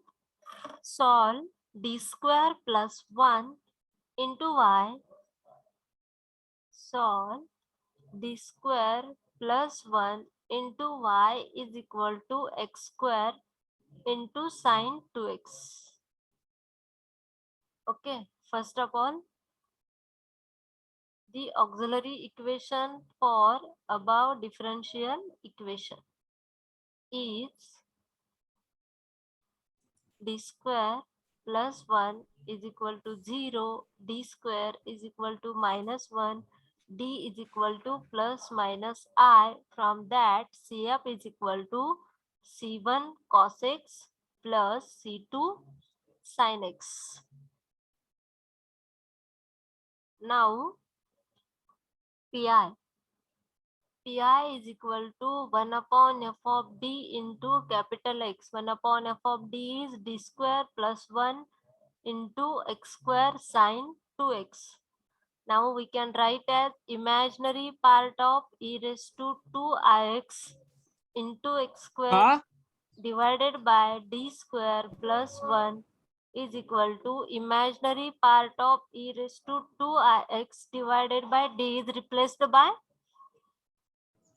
Solve d square plus 1 into y. Solve d square plus 1 into y is equal to x square into sine 2x. Okay. First of all, the auxiliary equation for above differential equation is d square plus 1 is equal to 0, d square is equal to minus 1, d is equal to plus minus I. From that, CF is equal to C1 cos x plus C2 sin x. Now, Pi is equal to 1 upon f of d into capital X. 1 upon f of d is d square plus 1 into x square sine 2x. Now we can write as imaginary part of e raised to 2ix into x square divided by d square plus 1 is equal to imaginary part of e raised to 2ix divided by d is replaced by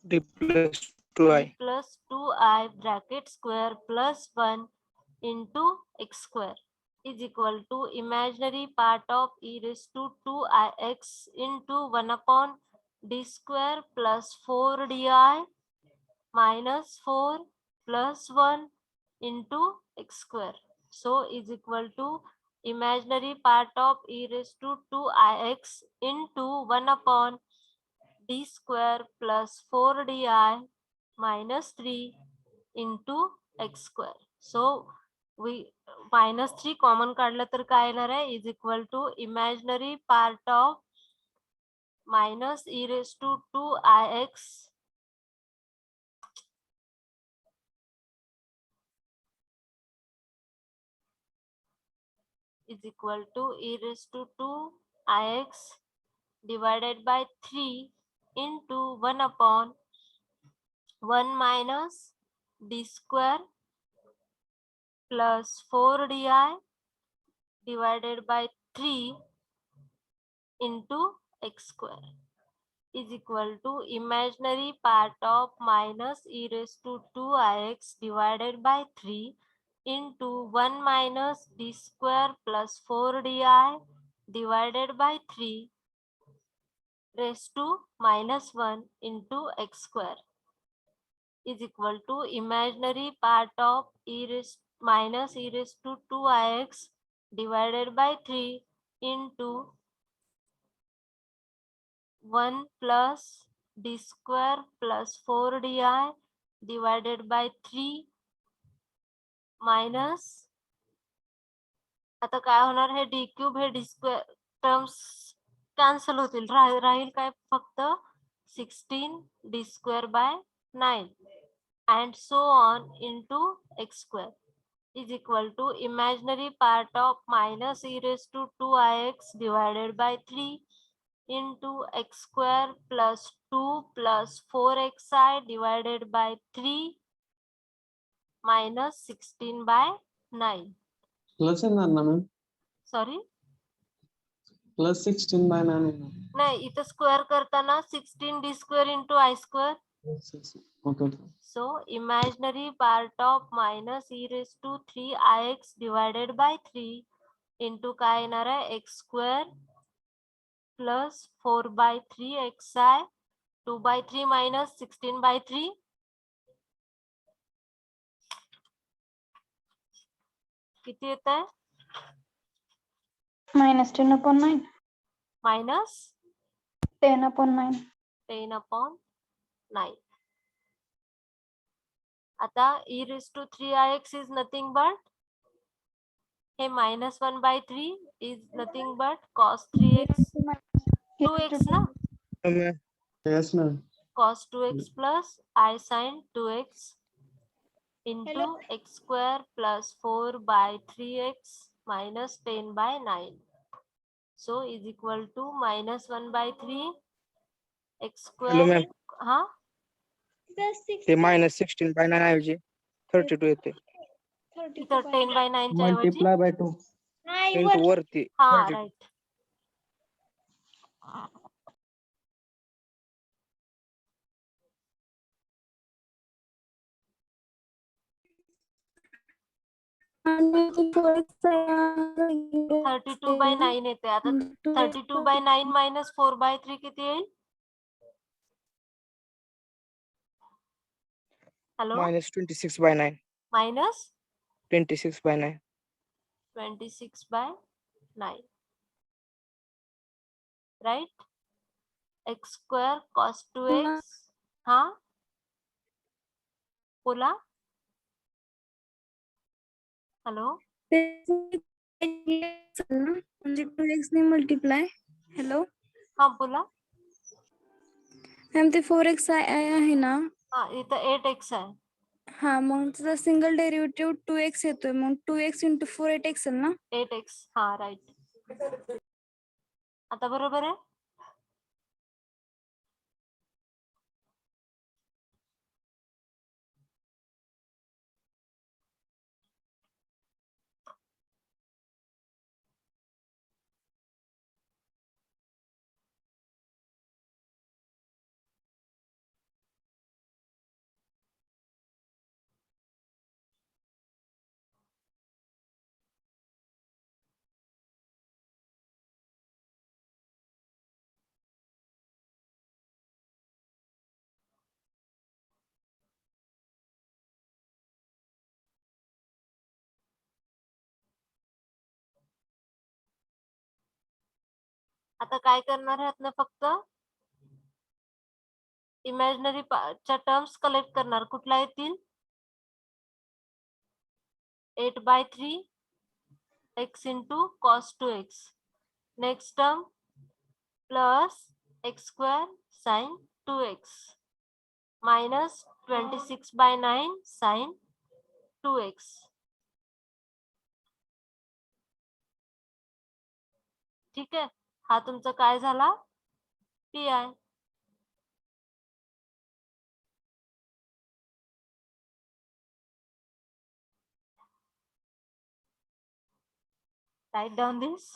d plus 2i. d plus 2i bracket square plus 1 into x square is equal to imaginary part of e raised to 2ix into 1 upon d square plus 4 di minus 4 plus 1 into x square. So is equal to imaginary part of e raised to 2ix into 1 upon d square plus 4 di minus 3 into x square. So we minus 3 common काढलं तर काय येणार आहे is equal to imaginary part of minus e raised to 2ix is equal to e raised to 2ix divided by 3 into 1 upon 1 minus d square plus 4 di divided by 3 into x square is equal to imaginary part of minus e raised to 2ix divided by 3 into 1 minus d square plus 4 di divided by 3 raised to minus 1 into x square is equal to imaginary part of minus e raised to 2ix divided by 3 into 1 plus d square plus 4 di divided by 3 minus आता काय होणार हे d cube हे d square terms cancel होतील राहील काय फक्त 16 d square by 9 and so on into x square is equal to imaginary part of minus e raised to 2ix divided by 3 into x square plus 2 plus 4xi divided by 3 minus 16 by 9. Plus येणार ना ma'am Sorry? Plus 16 bye 9 येणार नाही इथं square करताना 16 d square into i square. Okay So imaginary part of minus e raised to 3ix divided by 3 into काय येणार आहे x square plus 4 by 3 xi 2 by 3 minus 16 by 3 किती येत आहे -10/9 minus 10/9 10 upon 9. आता e raised to 3ix is nothing but hey -1 by 3 is nothing but cos 3x 2x ना yes ma'am cos 2x plus I sin 2x into x square plus 4 by 3x minus 10 by 9. So is equal to -1 by 3 x Hello, square. ma'am. हाँ ते -16 by 9 ऐवजी 32 येते इथं 10 by 9 च्या ऐवजी multiply by 2 into वरती हाँ 32. राइट आणि ते 4x 32 by 9 येते आता 32 by 9 minus 4 by 3 किती येईल hello -26 by 9 minus 26 by 9 26 by 9 right x square cos 2x हाँ बोला हॅलो म्हणजे 2x ने मल्टिप्लाय हॅलो हाँ बोला मॅम ते 4x आहे ना हाँ इथं 8x आहे हा मग त्याचा सिंगल डेरिव्हेटिव्ह 2x येतोय, मग 2x इंटू 4 8x ना. 8x. हा राईट. आता बरोबर आहे. आता काय करणार आहात ना, फक्त इमॅजिनरी च्या टर्म्स कलेक्ट करणार. कुठल्या येतील? 8/3 x into cos 2x. Next term plus x² sin 2x minus 26/9 sin 2x. ठीक आहे. हा तुमचा काय झाला? P I. Write down this.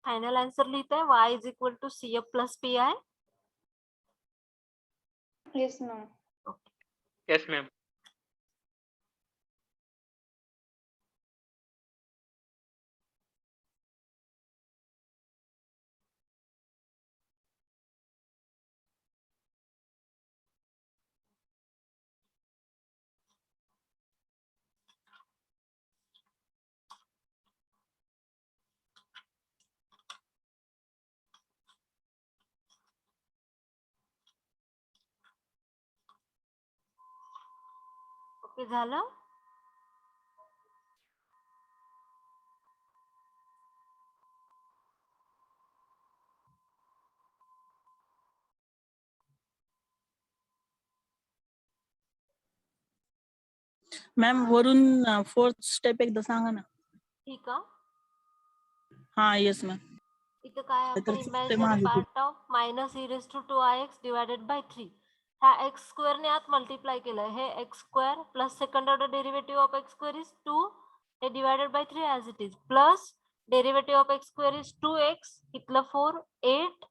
Final answer लिहिते. y is equal to CF plus PI. Yes ma'am. Yes, ma'am. Okay झालं. Ma'am वरून fourth step एकदा सांगा ना. ठीक आहे. हा येस मॅम. इथं काय आपण तर ते इमॅजिनरी मागे part of minus e raised to 2ix divided by 3 ह्या एक्स स्क्वेअरने आत मल्टिप्लाय केलं हे x square plus second order derivative of x square is 2 हे divided by 3 as it is plus derivative of x square is 2x इथलं 4 8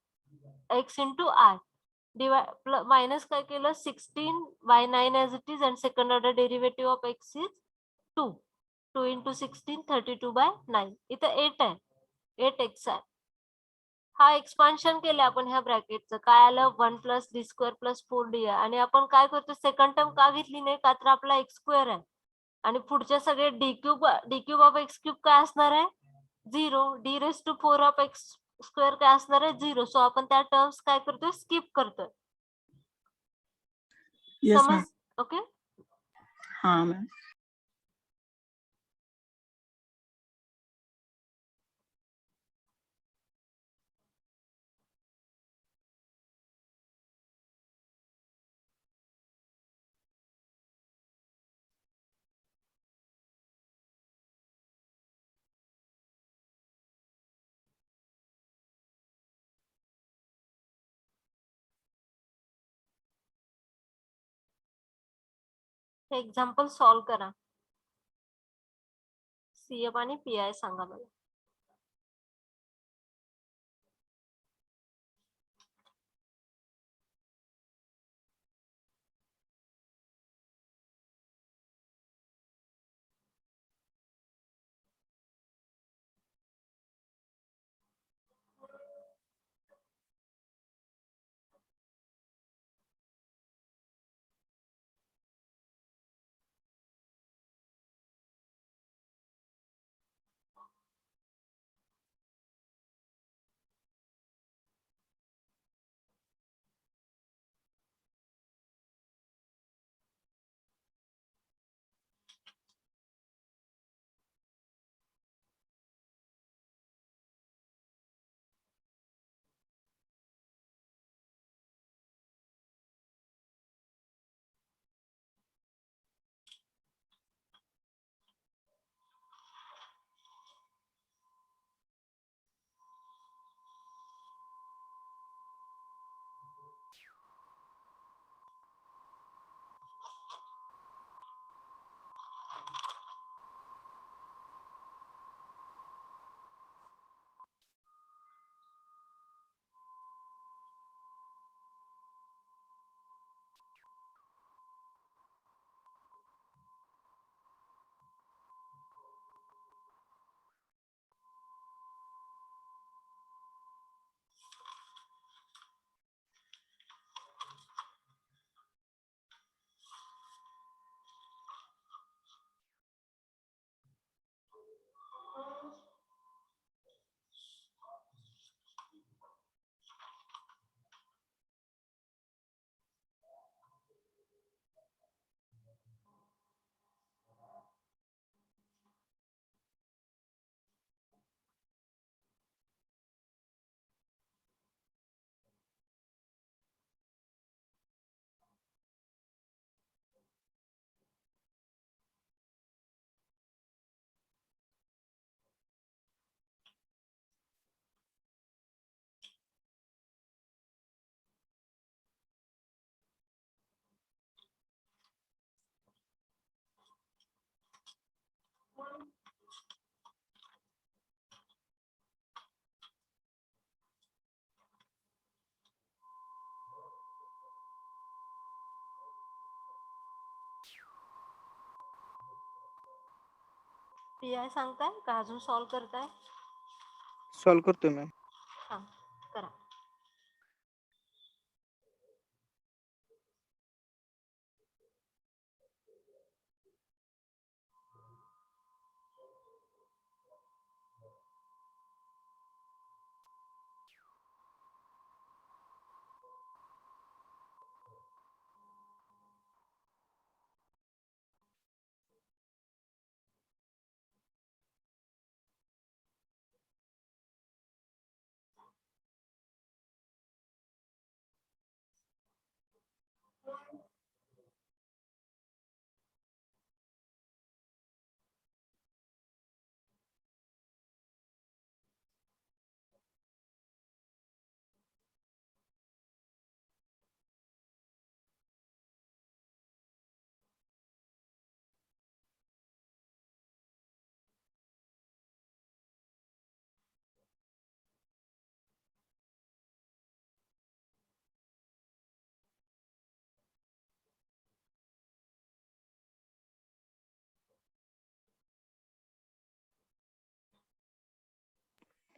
x into I minus काय केलं 16 by 9 as it is and second order derivative of x is 2 2 into 16 32 by 9 इथं 8 आहे 8x आहे हा expansion केलं आपण ह्या ब्रॅकेटचं काय आलं 1 plus D square plus 4d आहे आणि आपण काय करतो सेकंड टर्म का घेतली नाही का तर आपला एक्स स्क्वेअर आहे आणि पुढचे सगळे D cube of x cube काय असणार आहे 0 D raise to 4 of x square काय असणार आहे 0 सो आपण त्या टर्म्स काय करतोय स्किप करतोय येस मॅम. समज ओके हा मॅम. हे एक्झाम्पल सॉल्व करा सीएफ आणि पी आय सांगा मला पी आय सांगताय का अजून सॉल्व करताय सॉल्व करतोय मॅम हा करा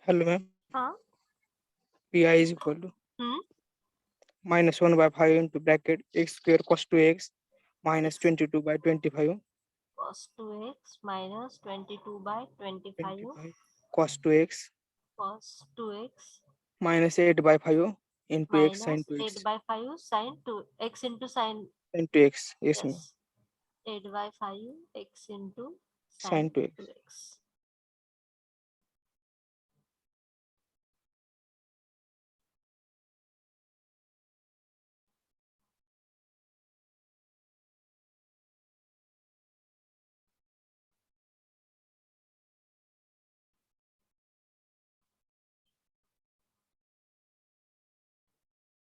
Hello, ma'am. हाँ Pi is equal to hmm minus 1 by 5 into bracket x square cos 2x minus 22 by 25 cos 2x minus 22 by 25 cos 2x cos 2x minus 8 by 5 into x sin minus 2x 8 by 5 sin 2 x into sin sin 2x. Yes, ma'am. yes 8 by 5 x into sin Sin 2x. 2x.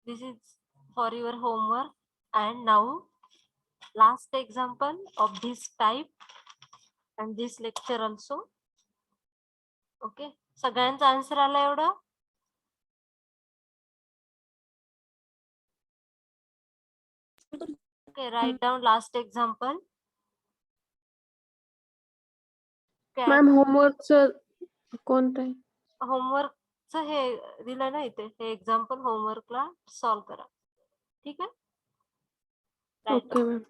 This is for your homework. And now last example of this type and this lecture also. Okay, सगळ्यांचा answer आला एवढा? Okay, write down last example. Ma'am होमवर्कचं कोणतं आहे? होमवर्कचं हे दिलं ना इथे, हे example होमवर्कला solve करा. ठीक आहे? Write okay down. मॅम.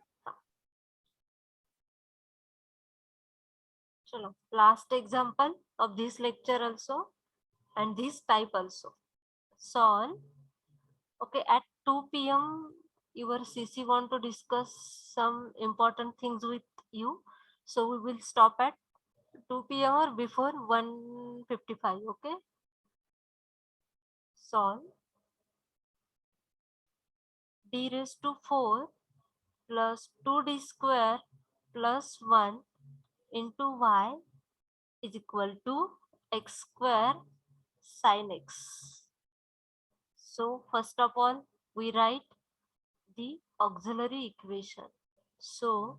चलो, last example of this lecture also and this type also. Solve. Okay, at 2 p.m. your CC want to discuss some important things with you. So we will stop at 2 p.m. or before 1:55. Okay. Solve. D raised to 4 plus 2d square plus 1 into y is equal to x square sin x. So first of all, we write the auxiliary equation. So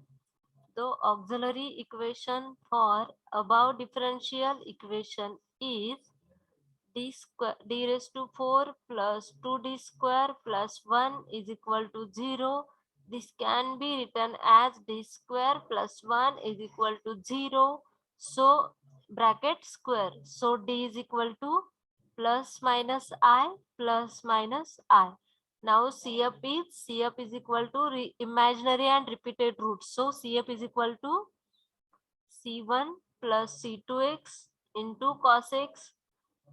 the auxiliary equation for above differential equation is d raised to 4 plus 2d square plus 1 is equal to 0. This can be written as d square plus 1 is equal to 0. So bracket square. So d is equal to plus minus I plus minus I. Now CF is equal to imaginary and repeated roots. So CF is equal to C1 plus C2x into cos x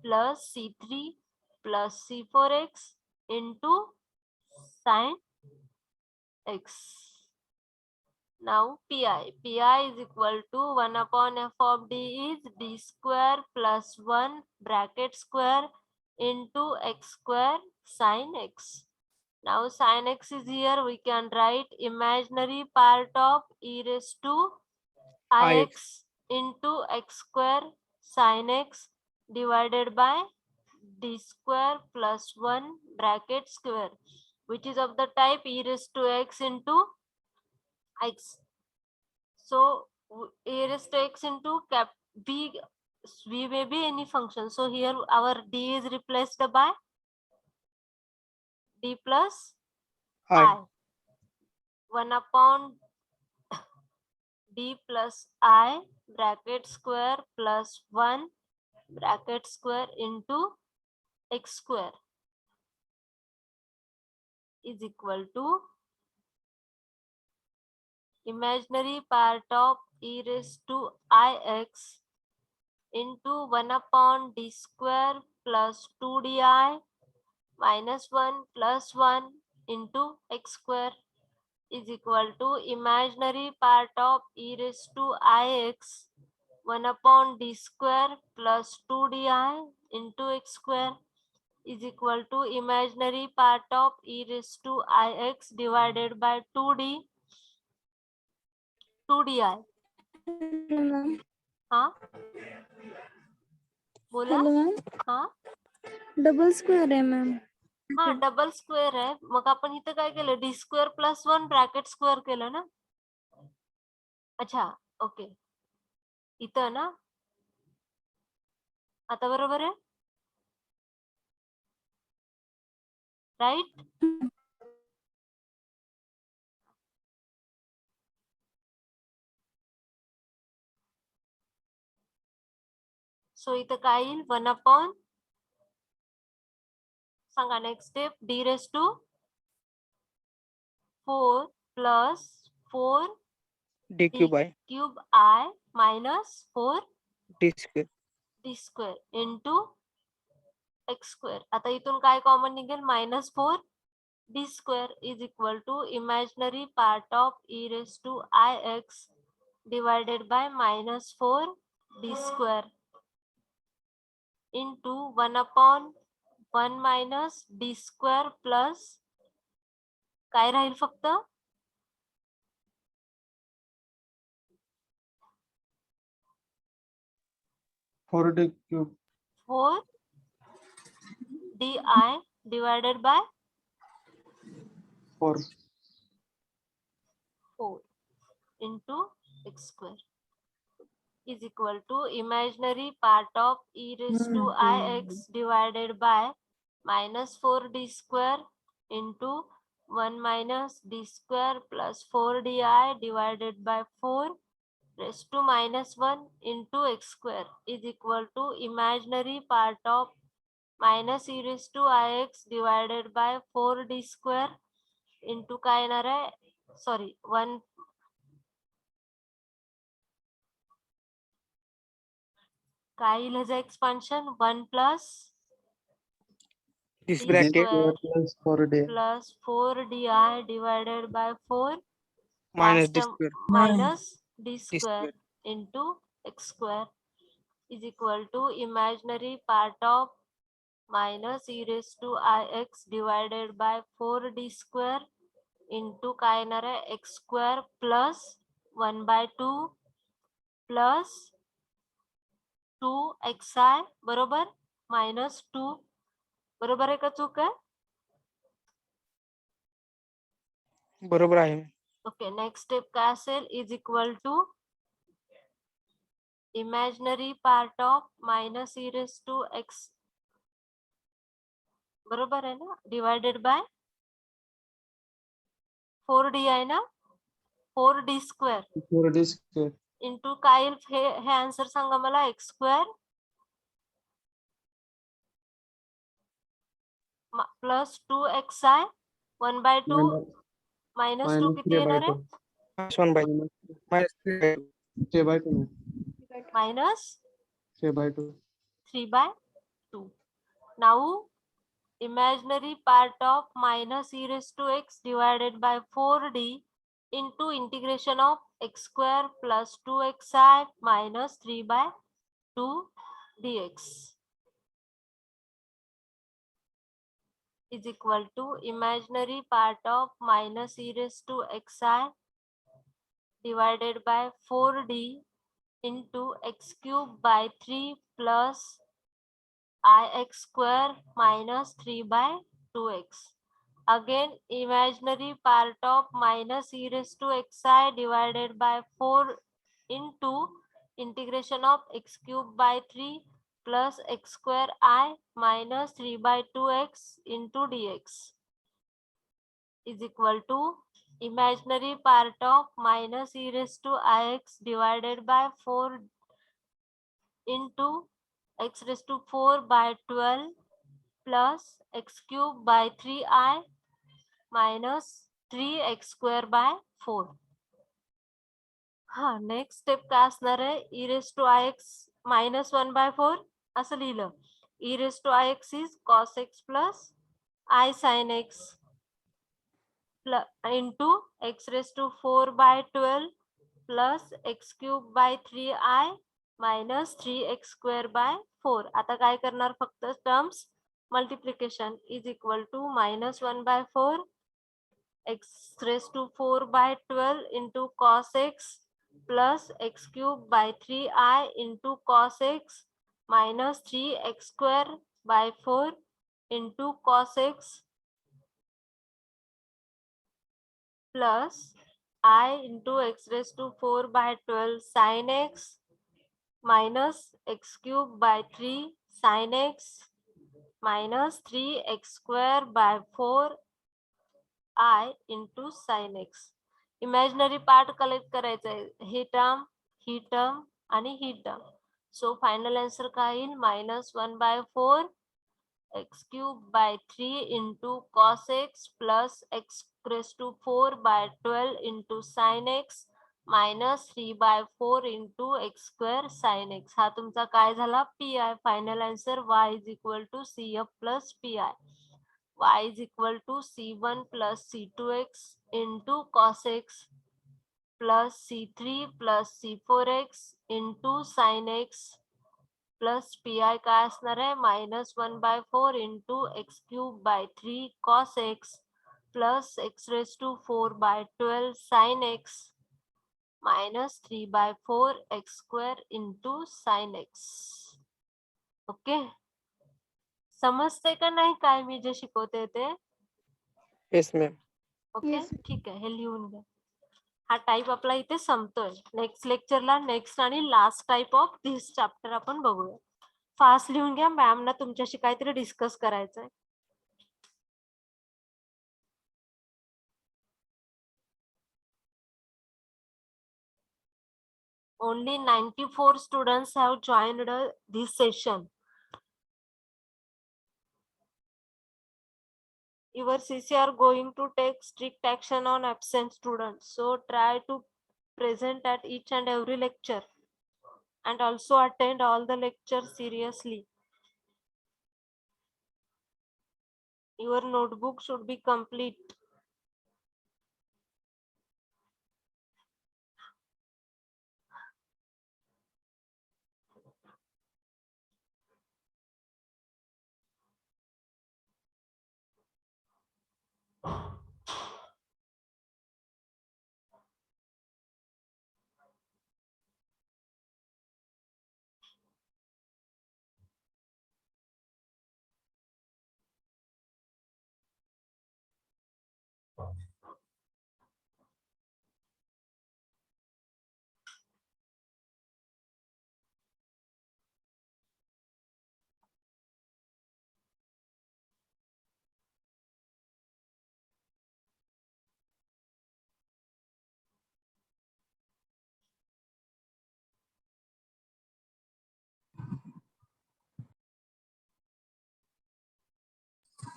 plus C3 plus C4x into sin x. Now Pi is equal to 1 upon f of d is d square plus 1 bracket square into x square sin x. Now sin x is here, we can write imaginary part of e raised to ix into x square sin x divided by d square plus 1 bracket square, which is of the type e raised to x into x. So e raised to x into cap v may be any function. So here our d is replaced by d plus I. I. 1 upon d plus I bracket square plus 1 bracket square into x square is equal to imaginary part of e raised to ix into 1 upon d square plus 2di minus 1 plus 1 into x square is equal to imaginary part of e raised to ix 1 upon d square plus 2di into x square is equal to imaginary part of e raised to ix divided by 2di. Ma'am. हाँ बोला. Hello ma'am. हाँ double square आहे ma'am. हाँ double square आहे. मग आपण इथं काय केलं, D square plus 1 bracket square केलं ना. अच्छा ओके, इथं ना आता बरोबर आहे राईट. सो इथं काय येईल 1 सांगा next step d raise to 4 plus 4 d cube by cube i minus 4 d square. D square into x square. आता इथून काय कॉमन निघेल -4 d square is equal to imaginary part of e raise to i x divided by -4 d square into 1/1 minus d square plus काय राहील फक्त 4d cube 4 d i divided by 4 4 into x square is equal to imaginary part of e raised to ix divided by -4 d square into 1 minus d square plus 4 di divided by 4 raised to -1 into x square is equal to imaginary part of minus e raised to ix divided by 4 d square into काय येणार आहे sorry 1 काय येईल ह्याचं expansion 1 plus This d bracket square plus 4d plus 4 di divided by 4 minus d last term square. minus d D square square. into x square is equal to imaginary part of minus e raised to ix divided by 4d square into काय येणार आहे x square plus 1/2 plus 2xi बरोबर -2 बरोबर आहे का चूक आहे बरोबर आहे. ओके नेक्स्ट स्टेप काय असेल is equal to imaginary part of minus e raise to x बरोबर आहे ना डिवायडेड बाय 4d आहे ना 4d square 4d square into काय येईल हे आन्सर सांगा मला एक्स स्क्वेअर प्लस 2xi 1/2 -2 किती येणार आहे Minus 1 by minus 3 by 3/2 minus 3/2 3/2 now imaginary part of minus e raised to x divided by 4d into integration of x square plus 2xi minus 3/2 dx is equal to imaginary part of minus e raised to xi divided by 4d into x cube by 3 plus ix square minus 3/2x. Again, imaginary part of minus e raised to xi divided by 4 into integration of x cube by 3 plus x square I minus 3/2x into dx is equal to imaginary part of minus e raised to ix divided by 4 into x raised to 4 by 12 plus x cube by 3i minus 3x square by 4. हा next step काय असणार आहे e raised to ix -1/4 असं लिहिलं e raised to ix is cos x plus I sin x into x raised to 4 by 12 plus x cube by 3i minus 3x square by 4. आता काय करणार फक्त terms multiplication is equal to -1/4 x raised to 4 by 12 into cos x plus x cube by 3i into cos x minus 3x square by 4 into cos x plus I into x raised to 4 by 12 sin x minus x cube by 3 sin x minus 3x square by 4 I into sin x. Imaginary part collect करायचा आहे ही term आणि ही term so final answer काय येईल -1/4 x cube by 3 into cos x plus x raised to 4 by 12 into sin x minus 3/4 into x square sin x. हा तुमचा काय झाला PI final answer y is equal to CF plus PI. Y is equal to C1 plus C2x into cos x plus C3 plus C4x into sin x plus PI काय असणार आहे -1/4 into x cube by 3 cos x plus x raised to 4 by 12 sin x minus 3/4 x square into sin x. Okay, समजते का नाही काय मी जे शिकवते ते? Yes ma'am. Okay Yes. ठीक आहे, हे लिहून घ्या. हा टाइप आपला इथे संपतोय. नेक्स्ट लेक्चरला नेक्स्ट आणि last type of this chapter आपण बघूया. फास्ट लिहून घ्या, मॅम ना तुमच्याशी काहीतरी डिस्कस करायचंय. Only 94 students have joined this session. Your CC are going to take strict action on absent students. So try to present at each and every lecture and also attend all the lectures seriously. Your notebook should be complete.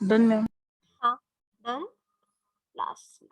Done, ma'am. Done. Last.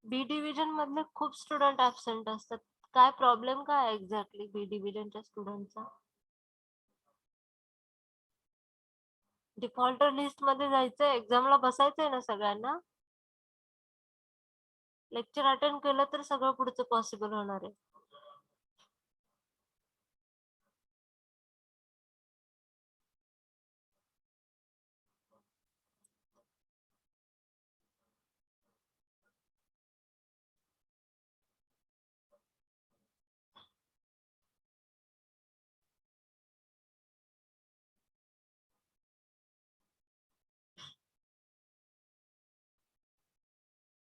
B division मधले खूप student absent असतात. काय problem काय exactly B डिव्हिजनच्या स्टुडंटचा? Defaulter list मध्ये जायचंय, एक्झामला बसायचंय ना सगळ्यांना. लेक्चर अटेंड केलं तर सगळं पुढचं पॉसिबल होणार आहे.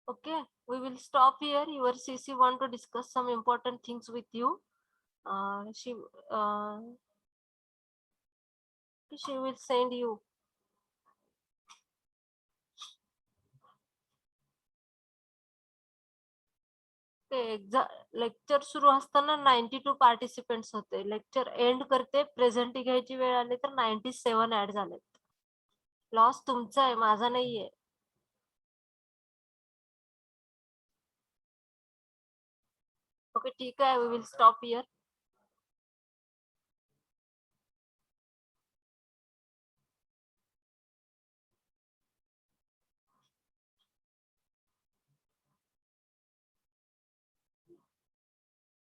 Okay, we will stop here. Your CC want to discuss some important things with you. She will send you. Lecture सुरू असताना 92 पार्टिसिपेंट्स होते. लेक्चर एंड करते, प्रेझेंट घ्यायची वेळ आली तर 97 ऍड झालेत. लॉस तुमचा आहे, माझा नाहीये. ओके ठीक आहे, वी विल स्टॉप हियर.